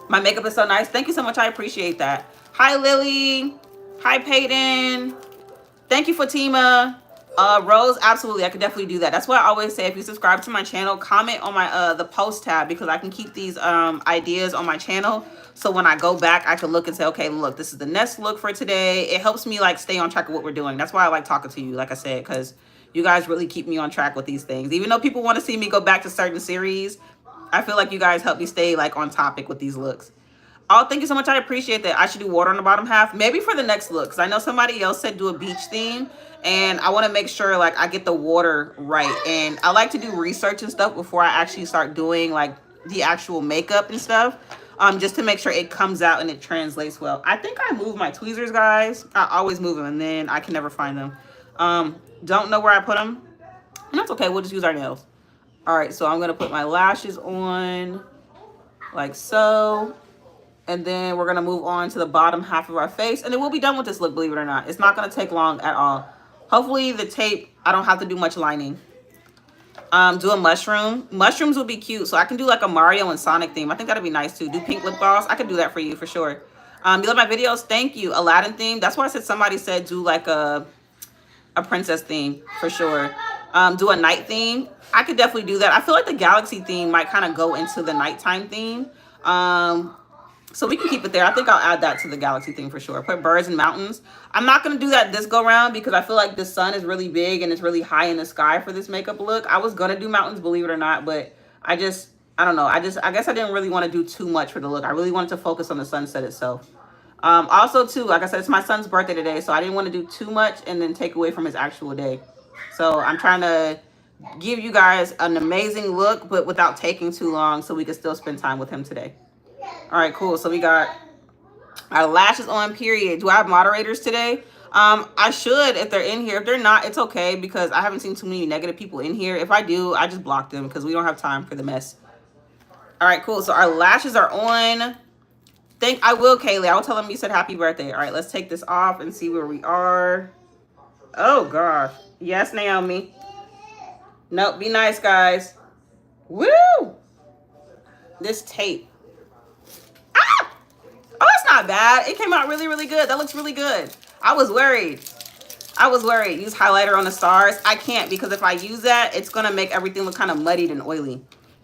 My makeup is so nice. Thank you so much. I appreciate that. Hi, Lily. Hi, Peyton. Thank you, Fatima. Rose, absolutely. I could definitely do that. That's why I always say if you subscribe to my channel, comment on my the post tab because I can keep these ideas on my channel. So when I go back, I can look and say, okay, look, this is the next look for today. It helps me like stay on track of what we're doing. That's why I like talking to you, like I said, because you guys really keep me on track with these things. Even though people want to see me go back to certain series, I feel like you guys help me stay like on topic with these looks. Oh, thank you so much. I appreciate that. I should do water on the bottom half. Maybe for the next look, because I know somebody else said do a beach theme. And I want to make sure like I get the water right. And I like to do research and stuff before I actually start doing like the actual makeup and stuff. Just to make sure it comes out and it translates well. I think I moved my tweezers, guys. I always move them and then I can never find them. Don't know where I put them. And that's okay. We'll just use our nails. All right, so I'm going to put my lashes on like so. And then we're going to move on to the bottom half of our face. And then we'll be done with this look, believe it or not. It's not going to take long at all. Hopefully the tape, I don't have to do much lining. Do a mushroom. Mushrooms would be cute. So I can do like a Mario and Sonic theme. I think that'd be nice too. Do pink lip gloss. I could do that for you for sure. You love my videos? Thank you. Aladdin theme. That's why I said somebody said do like a princess theme for sure. Do a night theme. I could definitely do that. I feel like the galaxy theme might kind of go into the nighttime theme. So we can keep it there. I think I'll add that to the galaxy thing for sure. Put birds and mountains. I'm not going to do that this go round because I feel like the sun is really big and it's really high in the sky for this makeup look. I was going to do mountains, believe it or not, but I don't know. I guess I didn't really want to do too much for the look. I really wanted to focus on the sunset itself. Also too, like I said, it's my son's birthday today, so I didn't want to do too much and then take away from his actual day. So I'm trying to give you guys an amazing look, but without taking too long so we can still spend time with him today. All right, cool. So we got our lashes on, period. Do I have moderators today? I should if they're in here. If they're not, it's okay because I haven't seen too many negative people in here. If I do, I just block them because we don't have time for the mess. All right, cool. So our lashes are on. I will, Kaylee. I will tell them you said happy birthday. All right, let's take this off and see where we are. Oh, gosh. Yes, Naomi. Nope, be nice, guys. Woo! This tape. Ah! Oh, it's not bad. It came out really, really good. That looks really good. I was worried. Use highlighter on the stars. I can't because if I use that, it's going to make everything look kind of muddied and oily.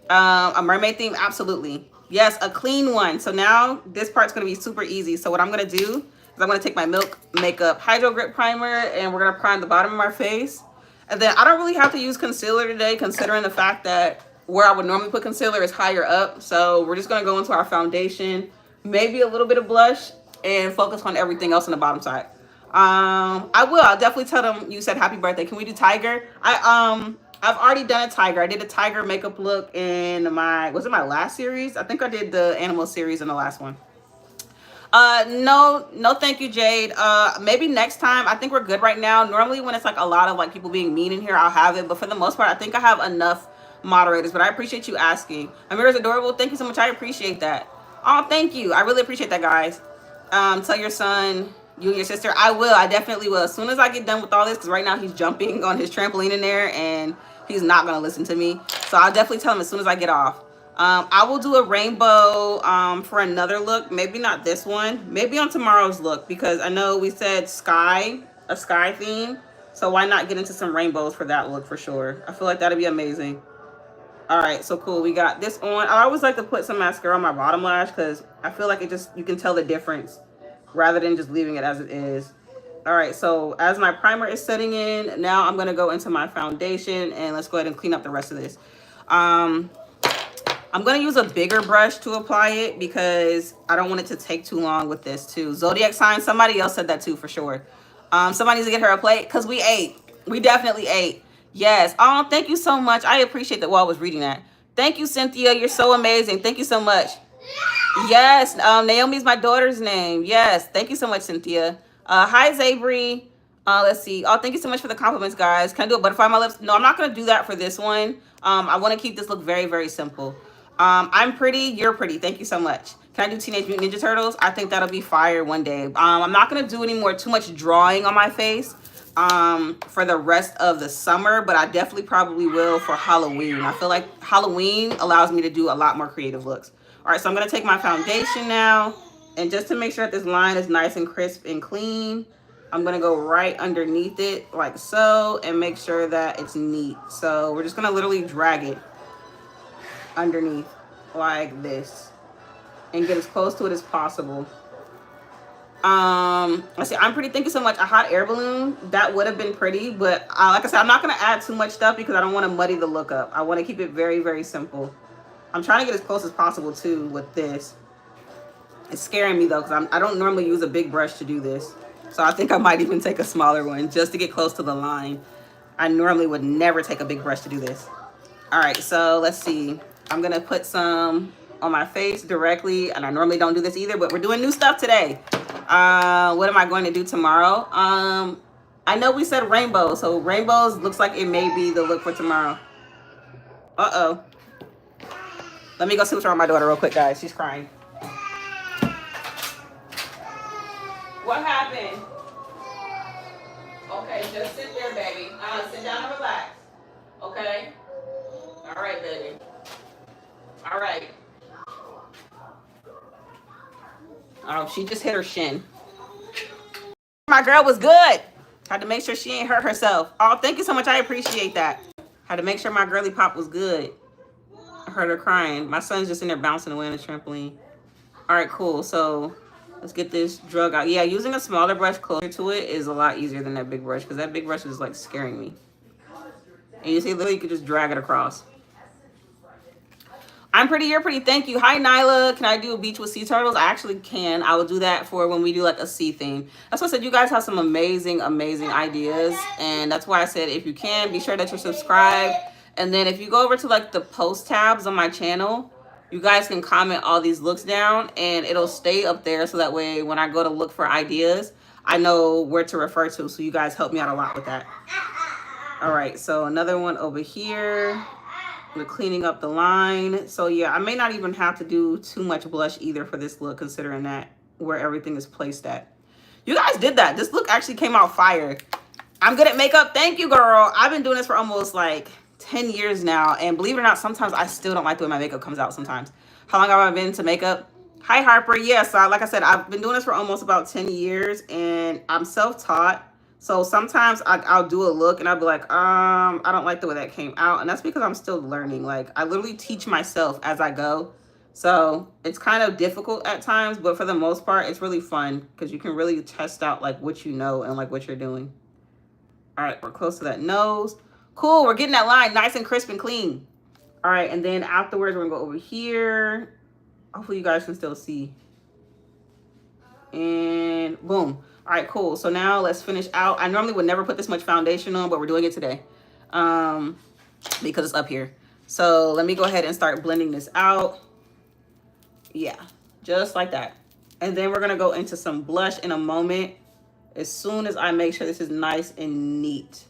A mermaid theme? Absolutely. Yes, a clean one. So now this part's going to be super easy. So what I'm going to do is I'm going to take my Milk Makeup Hydro Grip Primer and we're going to prime the bottom of our face. And then I don't really have to use concealer today considering the fact that where I would normally put concealer is higher up. So we're just going to go into our foundation, maybe a little bit of blush and focus on everything else on the bottom side. I'll definitely tell them you said happy birthday. Can we do tiger? I've already done a tiger. I did a tiger makeup look in was it my last series? I think I did the animal series in the last one. No, thank you, Jade. Maybe next time. I think we're good right now. Normally when it's like a lot of like people being mean in here, I'll have it. But for the most part, I think I have enough moderators. But I appreciate you asking. Amira's adorable. Thank you so much. I appreciate that. Oh, thank you. I really appreciate that, guys. Tell your son, you and your sister. I will. I definitely will. As soon as I get done with all this, because right now he's jumping on his trampoline in there and he's not going to listen to me. So I'll definitely tell him as soon as I get off. I will do a rainbow for another look. Maybe not this one. Maybe on tomorrow's look because I know we said a sky theme. So why not get into some rainbows for that look for sure? I feel like that'd be amazing. All right, so cool. We got this on. I always like to put some mascara on my bottom lash because I feel like you can tell the difference rather than just leaving it as it is. All right, so as my primer is setting in, now I'm going to go into my foundation and let's go ahead and clean up the rest of this. I'm going to use a bigger brush to apply it because I don't want it to take too long with this too. Zodiac sign, somebody else said that too for sure. Somebody needs to get her a plate because we ate. We definitely ate. Yes. Oh, thank you so much. I appreciate that while I was reading that. Thank you, Cynthia. You're so amazing. Thank you so much. Yes. Naomi's my daughter's name. Yes. Thank you so much, Cynthia. Hi, Zabri. Let's see. Oh, thank you so much for the compliments, guys. Can I do a butterfly on my lips? No, I'm not going to do that for this one. I want to keep this look very, very simple. I'm pretty. You're pretty. Thank you so much. Can I do Teenage Mutant Ninja Turtles? I think that'll be fire one day. I'm not going to do too much drawing on my face for the rest of the summer, but I definitely probably will for Halloween. I feel like Halloween allows me to do a lot more creative looks. All right, so I'm going to take my foundation now, and just to make sure that this line is nice and crisp and clean, I'm going to go right underneath it like so and make sure that it's neat. So we're just going to literally drag it underneath like this and get as close to it as possible. Let's see. I'm pretty. Thank you so much. A hot air balloon, that would have been pretty, but like I said, I'm not going to add too much stuff because I don't want to muddy the look up. I want to keep it very, very simple. I'm trying to get as close as possible too with this. It's scaring me though because I don't normally use a big brush to do this. So I think I might even take a smaller one just to get close to the line. I normally would never take a big brush to do this. All right, so let's see. I'm going to put some on my face directly, and I normally don't do this either, but we're doing new stuff today. What am I going to do tomorrow? I know we said rainbow, so rainbows looks like it may be the look for tomorrow. Uh-oh. Let me go see what's wrong with my daughter real quick, guys. She's crying. What happened? Okay, just sit there, baby. Sit down and relax. Okay? All right, baby. All right. Oh, she just hit her shin. My girl was good. Had to make sure she ain't hurt herself. Oh, thank you so much. I appreciate that. Had to make sure my girly pop was good. I heard her crying. My son's just in there bouncing away on the trampoline. All right, cool. So let's get this drug out. Yeah, using a smaller brush closer to it is a lot easier than that big brush because that big brush is like scaring me. And you see, literally, you could just drag it across. I'm pretty, you're pretty. Thank you. Hi, Nyla. Can I do a beach with sea turtles? I actually can. I will do that for when we do like a sea theme. That's why I said you guys have some amazing, amazing ideas. And that's why I said if you can, be sure that you're subscribed. And then if you go over to like the post tabs on my channel, you guys can comment all these looks down and it'll stay up there. So that way when I go to look for ideas, I know where to refer to. So you guys help me out a lot with that. All right. So another one over here. We're cleaning up the line. So yeah, I may not even have to do too much blush either for this look, considering that where everything is placed at. You guys did that. This look actually came out fire. I'm good at makeup. Thank you, girl. I've been doing this for almost like 10 years now. And believe it or not, sometimes I still don't like the way my makeup comes out sometimes. How long have I been into makeup? Hi, Harper. Yes, like I said, I've been doing this for almost about 10 years and I'm self-taught. So sometimes I'll do a look and I'll be like, I don't like the way that came out. And that's because I'm still learning. Like, I literally teach myself as I go. So it's kind of difficult at times, but for the most part, it's really fun because you can really test out like what you know and like what you're doing. All right, we're close to that nose. Cool, we're getting that line nice and crisp and clean. All right, and then afterwards, we're gonna go over here. Hopefully you guys can still see. And boom. All right, cool. So now let's finish out. I normally would never put this much foundation on, but we're doing it today because it's up here. So let me go ahead and start blending this out. Yeah, just like that. And then we're going to go into some blush in a moment as soon as I make sure this is nice and neat.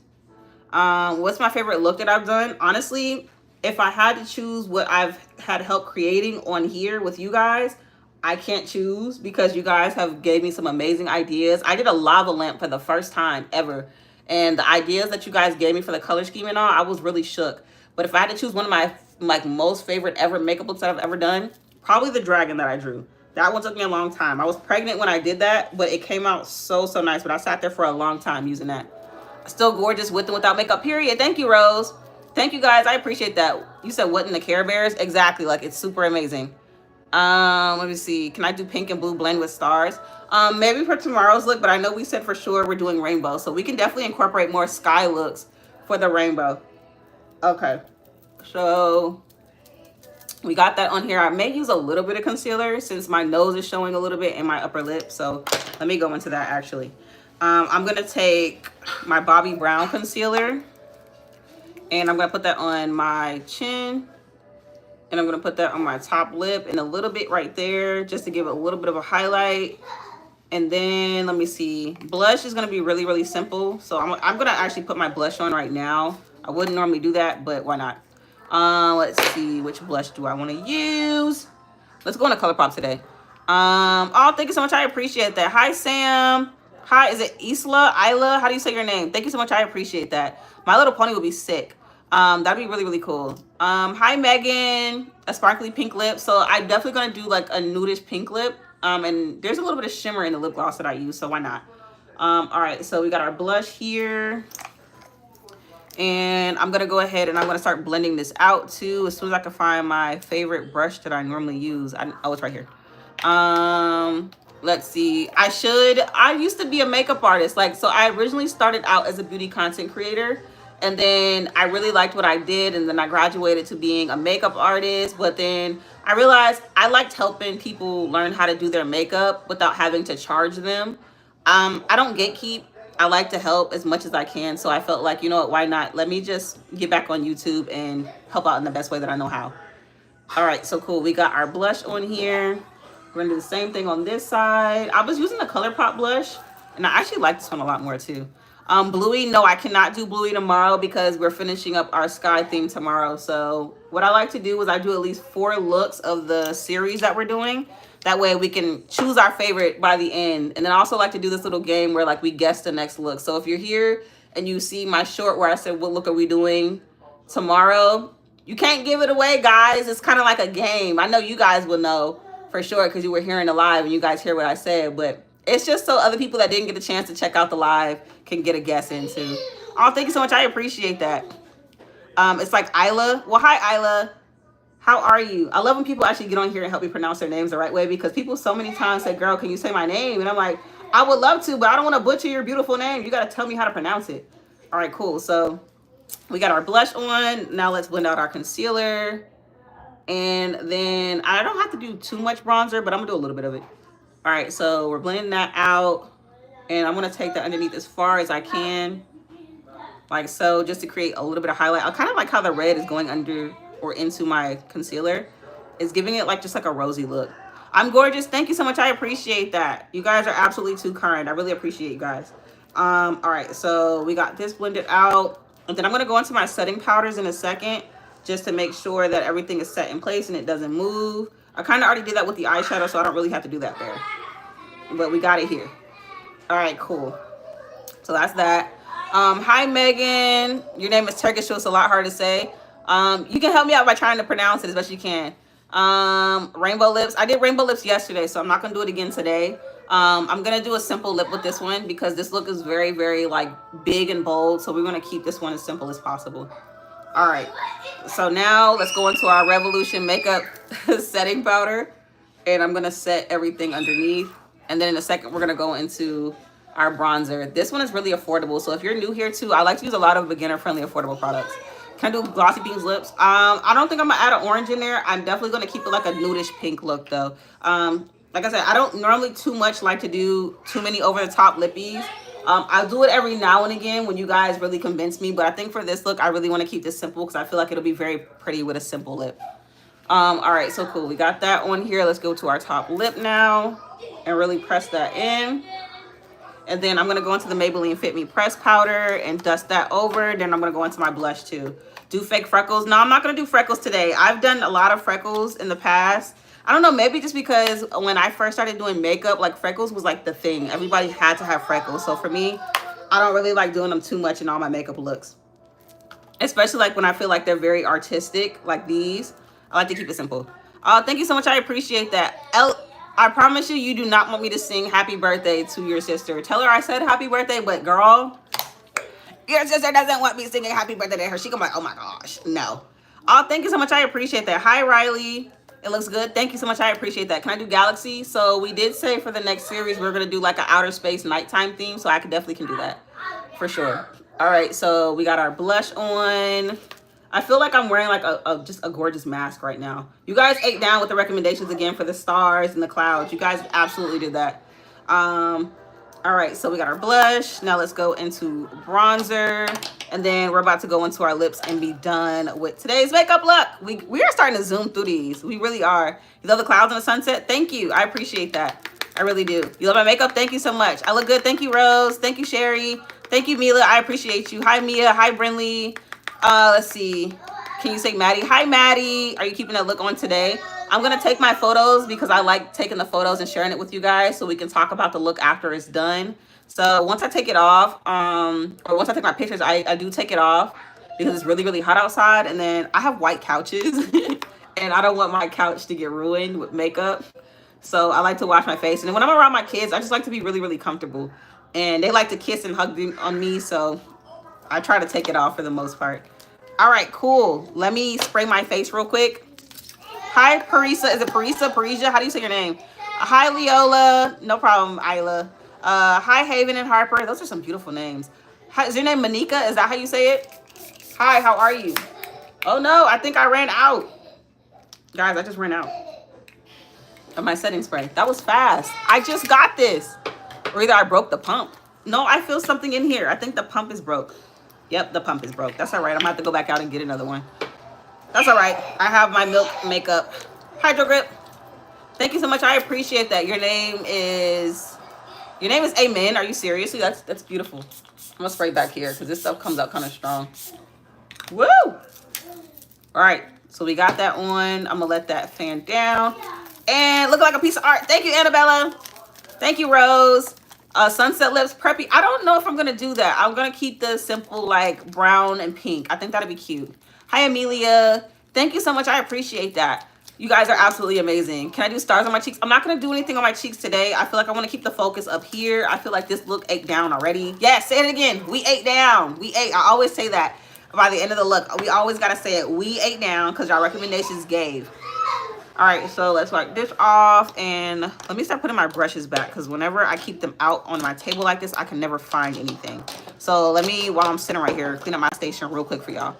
What's my favorite look that I've done? Honestly, if I had to choose what I've had help creating on here with you guys, I can't choose because you guys have gave me some amazing ideas. I did a lava lamp for the first time ever. And the ideas that you guys gave me for the color scheme and all, I was really shook. But if I had to choose one of my like most favorite ever makeup looks that I've ever done, probably the dragon that I drew. That one took me a long time. I was pregnant when I did that, but it came out so nice. But I sat there for a long time using that. Still gorgeous with and without makeup, period. Thank you, Rose. Thank you, guys. I appreciate that. You said what in the Care Bears? Exactly. Like, it's super amazing. Let me see. Can I do pink and blue blend with stars? Maybe for tomorrow's look, but I know we said for sure we're doing rainbow. So we can definitely incorporate more sky looks for the rainbow. Okay. So we got that on here. I may use a little bit of concealer since my nose is showing a little bit in my upper lip. So let me go into that actually. I'm going to take my Bobbi Brown concealer and I'm going to put that on my chin. And I'm going to put that on my top lip and a little bit right there just to give it a little bit of a highlight. And then let me see. Blush is going to be really simple. So I'm going to actually put my blush on right now. I wouldn't normally do that, but why not? Let's see. Which blush do I want to use? Let's go on a ColourPop today. Oh, thank you so much. I appreciate that. Hi, Sam. Hi, is it Isla? How do you say your name? Thank you so much. I appreciate that. My Little Pony will be sick. That'd be really cool. Hi, Megan. A sparkly pink lip. So I'm definitely going to do like a nudish pink lip. And there's a little bit of shimmer in the lip gloss that I use, so why not? All right, so we got our blush here. And I'm going to go ahead and I'm going to start blending this out too as soon as I can find my favorite brush that I normally use. Oh, it's right here. Let's see. I used to be a makeup artist. So I originally started out as a beauty content creator. And then I really liked what I did. And then I graduated to being a makeup artist. But then I realized I liked helping people learn how to do their makeup without having to charge them. I don't gatekeep. I like to help as much as I can. So I felt like, you know what, why not? Let me just get back on YouTube and help out in the best way that I know how. All right, so cool. We got our blush on here. We're gonna do the same thing on this side. I was using the ColourPop blush, and I actually like this one a lot more too. Bluey, no, I cannot do Bluey tomorrow because we're finishing up our sky theme tomorrow. So what I like to do is I do at least 4 looks of the series that we're doing. That way we can choose our favorite by the end. And then I also like to do this little game where like we guess the next look. So if you're here and you see my short where I said, what look are we doing tomorrow? You can't give it away, guys. It's kind of like a game. I know you guys will know for sure because you were hearing the live and you guys hear what I said. But it's just so other people that didn't get a chance to check out the live can get a guess into. Oh, thank you so much. I appreciate that. It's like Isla. Well, hi, Isla. How are you? I love when people actually get on here and help me pronounce their names the right way because people so many times say, girl, can you say my name? And I'm like, I would love to, but I don't want to butcher your beautiful name. You got to tell me how to pronounce it. All right, cool. So we got our blush on. Now let's blend out our concealer. And then I don't have to do too much bronzer, but I'm going to do a little bit of it. All right, so we're blending that out. And I'm going to take that underneath as far as I can. Like so, just to create a little bit of highlight. I kind of like how the red is going under or into my concealer. It's giving it like just like a rosy look. I'm gorgeous. Thank you so much. I appreciate that. You guys are absolutely too kind. I really appreciate you guys. All right, so we got this blended out. And then I'm going to go into my setting powders in a second just to make sure that everything is set in place and it doesn't move. I kind of already did that with the eyeshadow, so I don't really have to do that there. But we got it here. All right, cool. So that's that. Hi, Megan. Your name is Turkish, so it's a lot hard to say. You can help me out by trying to pronounce it as best you can. Rainbow lips. I did rainbow lips yesterday, so I'm not going to do it again today. I'm going to do a simple lip with this one because this look is very, very like big and bold. So we're going to keep this one as simple as possible. All right. So now let's go into our Revolution makeup setting powder. And I'm going to set everything underneath. And then in a second, we're going to go into our bronzer. This one is really affordable. So if you're new here too, I like to use a lot of beginner-friendly affordable products. Can I do Glossy Beans lips? I don't think I'm gonna add an orange in there. I'm definitely gonna keep it like a nudish pink look though. Like I said, I don't normally too much like to do too many over-the-top lippies. I'll do it every now and again when you guys really convince me. But I think for this look, I really want to keep this simple because I feel like it'll be very pretty with a simple lip. All right, so cool. We got that on here. Let's go to our top lip now and really press that in. And then I'm going to go into the Maybelline Fit Me Press Powder and dust that over. Then I'm going to go into my blush too. Do fake freckles. No, I'm not going to do freckles today. I've done a lot of freckles in the past. I don't know, maybe just because when I first started doing makeup, like freckles was like the thing. Everybody had to have freckles. So for me, I don't really like doing them too much in all my makeup looks. Especially like when I feel like they're very artistic, like these. I like to keep it simple. Thank you so much. I appreciate that. I promise you, you do not want me to sing happy birthday to your sister. Tell her I said happy birthday, but girl, your sister doesn't want me singing happy birthday to her. She gonna be like, oh my gosh, no. Thank you so much. I appreciate that. Hi, Riley. It looks good. Thank you so much. I appreciate that. Can I do Galaxy? So we did say for the next series, we're gonna do like an outer space nighttime theme. So I definitely can do that for sure. All right, so we got our blush on. I feel like I'm wearing like just a gorgeous mask right now. You guys ate down with the recommendations again for the stars and the clouds. You guys absolutely did that. All right, so we got our blush. Now let's go into bronzer. And then we're about to go into our lips and be done with today's makeup look. We are starting to zoom through these. We really are. You love the clouds and the sunset? Thank you. I appreciate that. I really do. You love my makeup? Thank you so much. I look good. Thank you, Rose. Thank you, Sherry. Thank you, Mila. I appreciate you. Hi, Mia. Hi, Brinley. Let's see. Can you say Maddie? Hi, Maddie. Are you keeping that look on today? I'm going to take my photos because I like taking the photos and sharing it with you guys so we can talk about the look after it's done. So once I take it off, or once I take my pictures, I do take it off because it's really, really hot outside. And then I have white couches and I don't want my couch to get ruined with makeup. So I like to wash my face. And then when I'm around my kids, I just like to be really, really comfortable. And they like to kiss and hug on me. So I try to take it off for the most part. All right, cool. Let me spray my face real quick. Hi, Parisa. Is it Parisa? Parisia? How do you say your name? Hi, Leola. No problem, Isla. Hi, Haven and Harper. Those are some beautiful names. Hi, is your name Monica? Is that how you say it? Hi, how are you? Oh, no. I think I ran out. Guys, I just ran out of my setting spray. That was fast. I just got this. Or either I broke the pump. No, I feel something in here. I think the pump is broke. Yep, the pump is broke. That's all right. I'm going to have to go back out and get another one. That's all right. I have my Milk makeup. Hydro Grip. Thank you so much. I appreciate that. Your name is Amen. Are you serious? That's beautiful. I'm going to spray back here because this stuff comes out kind of strong. Woo! All right. So we got that on. I'm going to let that fan down. And look like a piece of art. Thank you, Annabella. Thank you, Rose. Sunset Lips Preppy. I don't know if I'm going to do that. I'm going to keep the simple like brown and pink. I think that'd be cute. Hi, Amelia. Thank you so much. I appreciate that. You guys are absolutely amazing. Can I do stars on my cheeks? I'm not going to do anything on my cheeks today. I feel like I want to keep the focus up here. I feel like this look ate down already. Yes, say it again. We ate down. We ate. I always say that by the end of the look. We always got to say it. We ate down because y'all recommendations gave. All right, so let's wipe this off, and let me start putting my brushes back because whenever I keep them out on my table like this, I can never find anything. So let me, while I'm sitting right here, clean up my station real quick for y'all.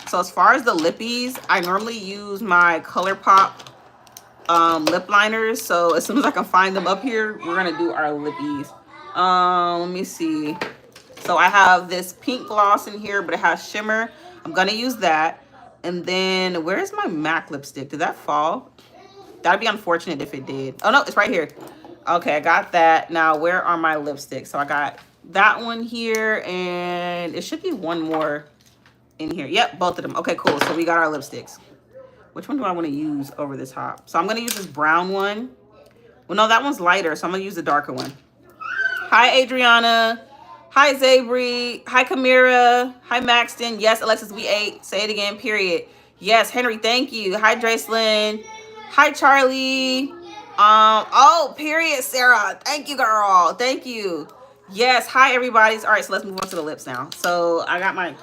So as far as the lippies, I normally use my ColourPop lip liners. So as soon as I can find them up here, we're gonna do our lippies. Let me see. So I have this pink gloss in here, but it has shimmer. I'm gonna use that. And then where's my MAC lipstick? Did that fall? That'd be unfortunate if it did. Oh no, it's right here. Okay, I got that. Now where are my lipsticks? So I got that one here, and it should be one more in here. Yep, both of them. Okay, cool. So we got our lipsticks. Which one do I want to use over the top? So I'm gonna use this brown one. Well, no, that one's lighter, so I'm gonna use the darker one. Hi, Adriana. Hi, Zabri. Hi, Kamira. Hi, Maxton. Yes, Alexis, we ate. Say it again, period. Yes, Henry, thank you. Hi, Dracelyn. Hi, Charlie. Oh, period, Sarah. Thank you, girl. Thank you. Yes, hi, everybody. All right, so let's move on to the lips now. So I got my...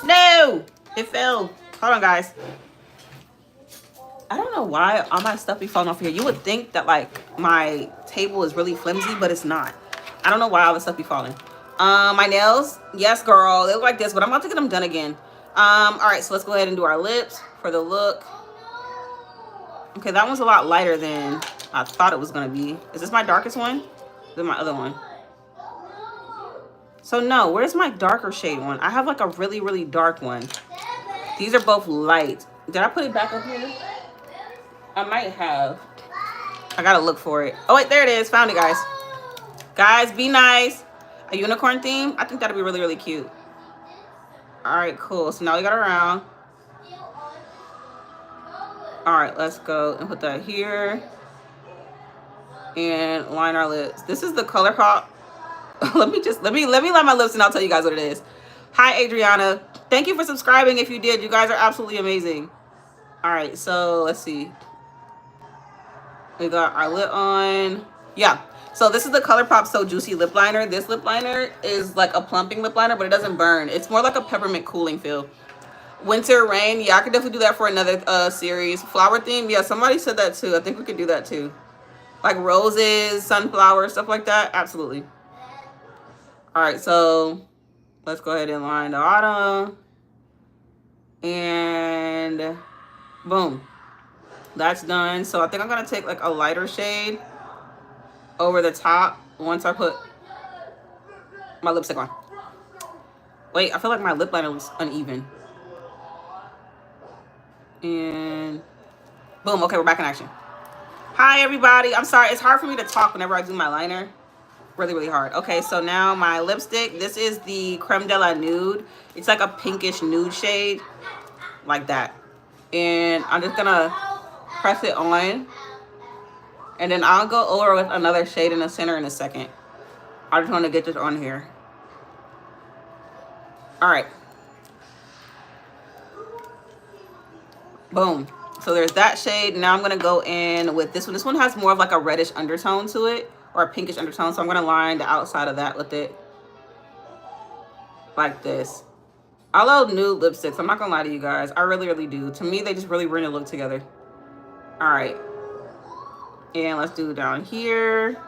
No! It fell. Hold on, guys. I don't know why all my stuff be falling off here. You would think that, like, my table is really flimsy, but it's not. I don't know why all this stuff be falling. My nails, yes, girl, they look like this, but I'm about to get them done again. All right, so let's go ahead and do our lips for the look. Okay, that one's a lot lighter than I thought it was gonna be. Is this my darkest one? This is my other one. So no, where's my darker shade one? I have like a really, really dark one. These are both light. Did I put it back up here? I might have. I gotta look for it. Oh wait, there it is. Found it, guys. Guys, be nice. A unicorn theme? I think that'd be really, really cute. All right, cool. So now we got our round. All right, let's go and put that here. And line our lips. This is the ColourPop. let me line my lips and I'll tell you guys what it is. Hi, Adriana. Thank you for subscribing if you did. You guys are absolutely amazing. All right, so let's see. We got our lip on. Yeah. So this is the ColourPop So Juicy lip liner. This lip liner is like a plumping lip liner, but it doesn't burn. It's more like a peppermint cooling feel. Winter Rain. Yeah, I could definitely do that for another series. Flower theme. Yeah, somebody said that too. I think we could do that too. Like roses, sunflowers, stuff like that. Absolutely. All right, so let's go ahead and line the bottom. And boom. That's done. So I think I'm going to take like a lighter shade over the top once I put my lipstick on. Wait, I feel like my lip liner looks uneven. And boom. Okay, we're back in action. Hi, everybody. I'm sorry. It's hard for me to talk whenever I do my liner. Really, really hard. Okay, so now my lipstick. This is the Creme de la Nude. It's like a pinkish nude shade. Like that. And I'm just going to press it on. And then I'll go over with another shade in the center in a second. I just want to get this on here. All right. Boom. So there's that shade. Now I'm going to go in with this one. This one has more of like a reddish undertone to it, or a pinkish undertone. So I'm going to line the outside of that with it. Like this. I love nude lipsticks. I'm not going to lie to you guys. I really, really do. To me, they just really bring a look together. All right. And let's do it down here.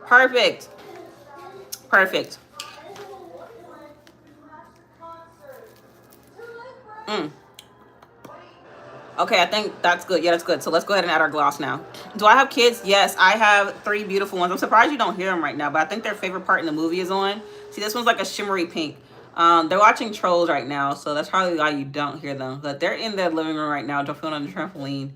Perfect. Perfect. Okay, I think that's good. Yeah, that's good. So let's go ahead and add our gloss now. Do I have kids? Yes, I have 3 beautiful ones. I'm surprised you don't hear them right now, but I think their favorite part in the movie is on. See, this one's like a shimmery pink. They're watching Trolls right now, so that's probably why you don't hear them. But they're in their living room right now, jumping on the trampoline.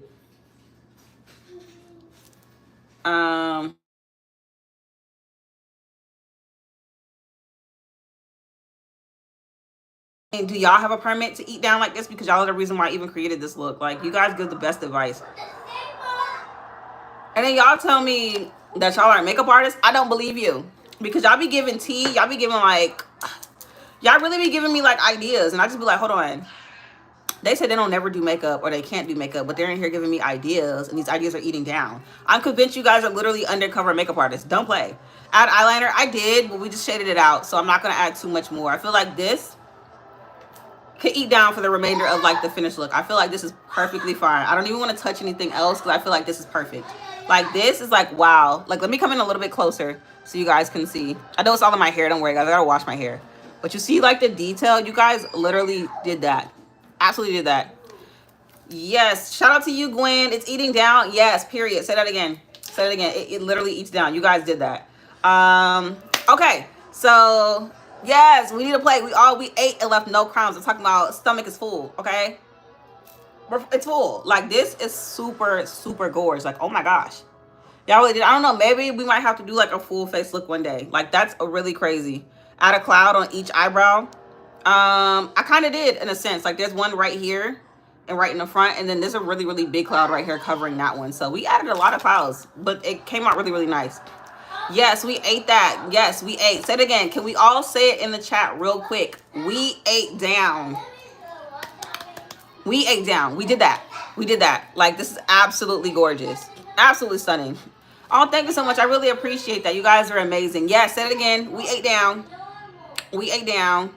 And do y'all have a permit to eat down like this? Because y'all are the reason why I even created this look. Like, you guys give the best advice. And then y'all tell me that y'all aren't makeup artists. I don't believe you. Because y'all be giving tea. Y'all be giving like... Y'all really be giving me like ideas. And I just be like, hold on. They said they don't never do makeup or they can't do makeup. But they're in here giving me ideas. And these ideas are eating down. I'm convinced you guys are literally undercover makeup artists. Don't play. Add eyeliner. I did. But we just shaded it out. So I'm not going to add too much more. I feel like this could eat down for the remainder of like the finished look. I feel like this is perfectly fine. I don't even want to touch anything else because I feel like this is perfect. Like this is like, wow. Like let me come in a little bit closer so you guys can see. I know it's all in my hair. Don't worry guys. I gotta wash my hair. But you see like the detail? You guys literally did that. Absolutely did that. Yes. Shout out to you, Gwen. It's eating down. Yes, period. Say that again. Say it again. It literally eats down. You guys did that. Okay. So yes, we need a plate. We ate and left no crumbs. I'm talking about stomach is full, okay? It's full. Like this is super, super gorgeous. Like, oh my gosh. Y'all really did. I don't know. Maybe we might have to do like a full face look one day. Like that's a really crazy. Add a cloud on each eyebrow. I kind of did in a sense. Like there's one right here and right in the front. And then there's a really, really big cloud right here covering that one. So we added a lot of clouds, but it came out really, really nice. Yes, we ate that. Yes, we ate. Say it again. Can we all say it in the chat real quick? We ate down. We ate down. We did that. We did that. Like, this is absolutely gorgeous. Absolutely stunning. Oh, thank you so much. I really appreciate that. You guys are amazing. Yes, say it again. We ate down. We ate down.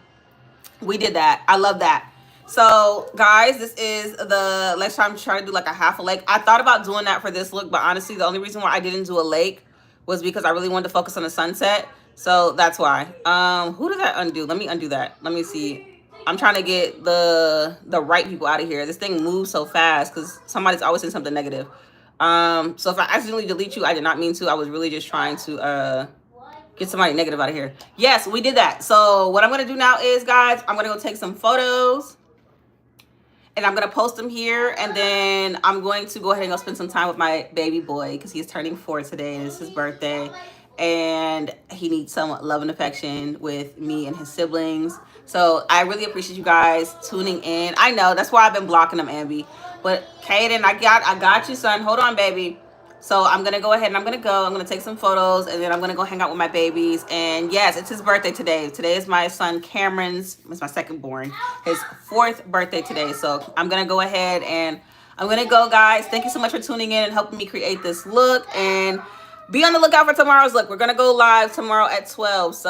We did that. I love that. So, guys, this is the... Let's try to do like a half a lake. I thought about doing that for this look, but honestly, the only reason why I didn't do a lake was because I really wanted to focus on the sunset. So that's why. Who did that undo? Let me undo that. Let me see. I'm trying to get the right people out of here. This thing moves so fast because somebody's always saying something negative. So if I accidentally delete you, I did not mean to. I was really just trying to get somebody negative out of here. Yes, we did that. So what I'm going to do now is, guys, I'm going to go take some photos. And I'm going to post them here. And then I'm going to go ahead and go spend some time with my baby boy because he's turning 4 today. And it's his birthday. And he needs some love and affection with me and his siblings. So I really appreciate you guys tuning in. I know that's why I've been blocking them, Ambi. But Kaden, I got you, son. Hold on, baby. So I'm going to go ahead and I'm going to go. I'm going to take some photos and then I'm going to go hang out with my babies. And yes, it's his birthday today. Today is my son Cameron's, it's my second born, his 4th birthday today. So I'm going to go ahead and I'm going to go, guys. Thank you so much for tuning in and helping me create this look. And be on the lookout for tomorrow's look. We're going to go live tomorrow at 12. So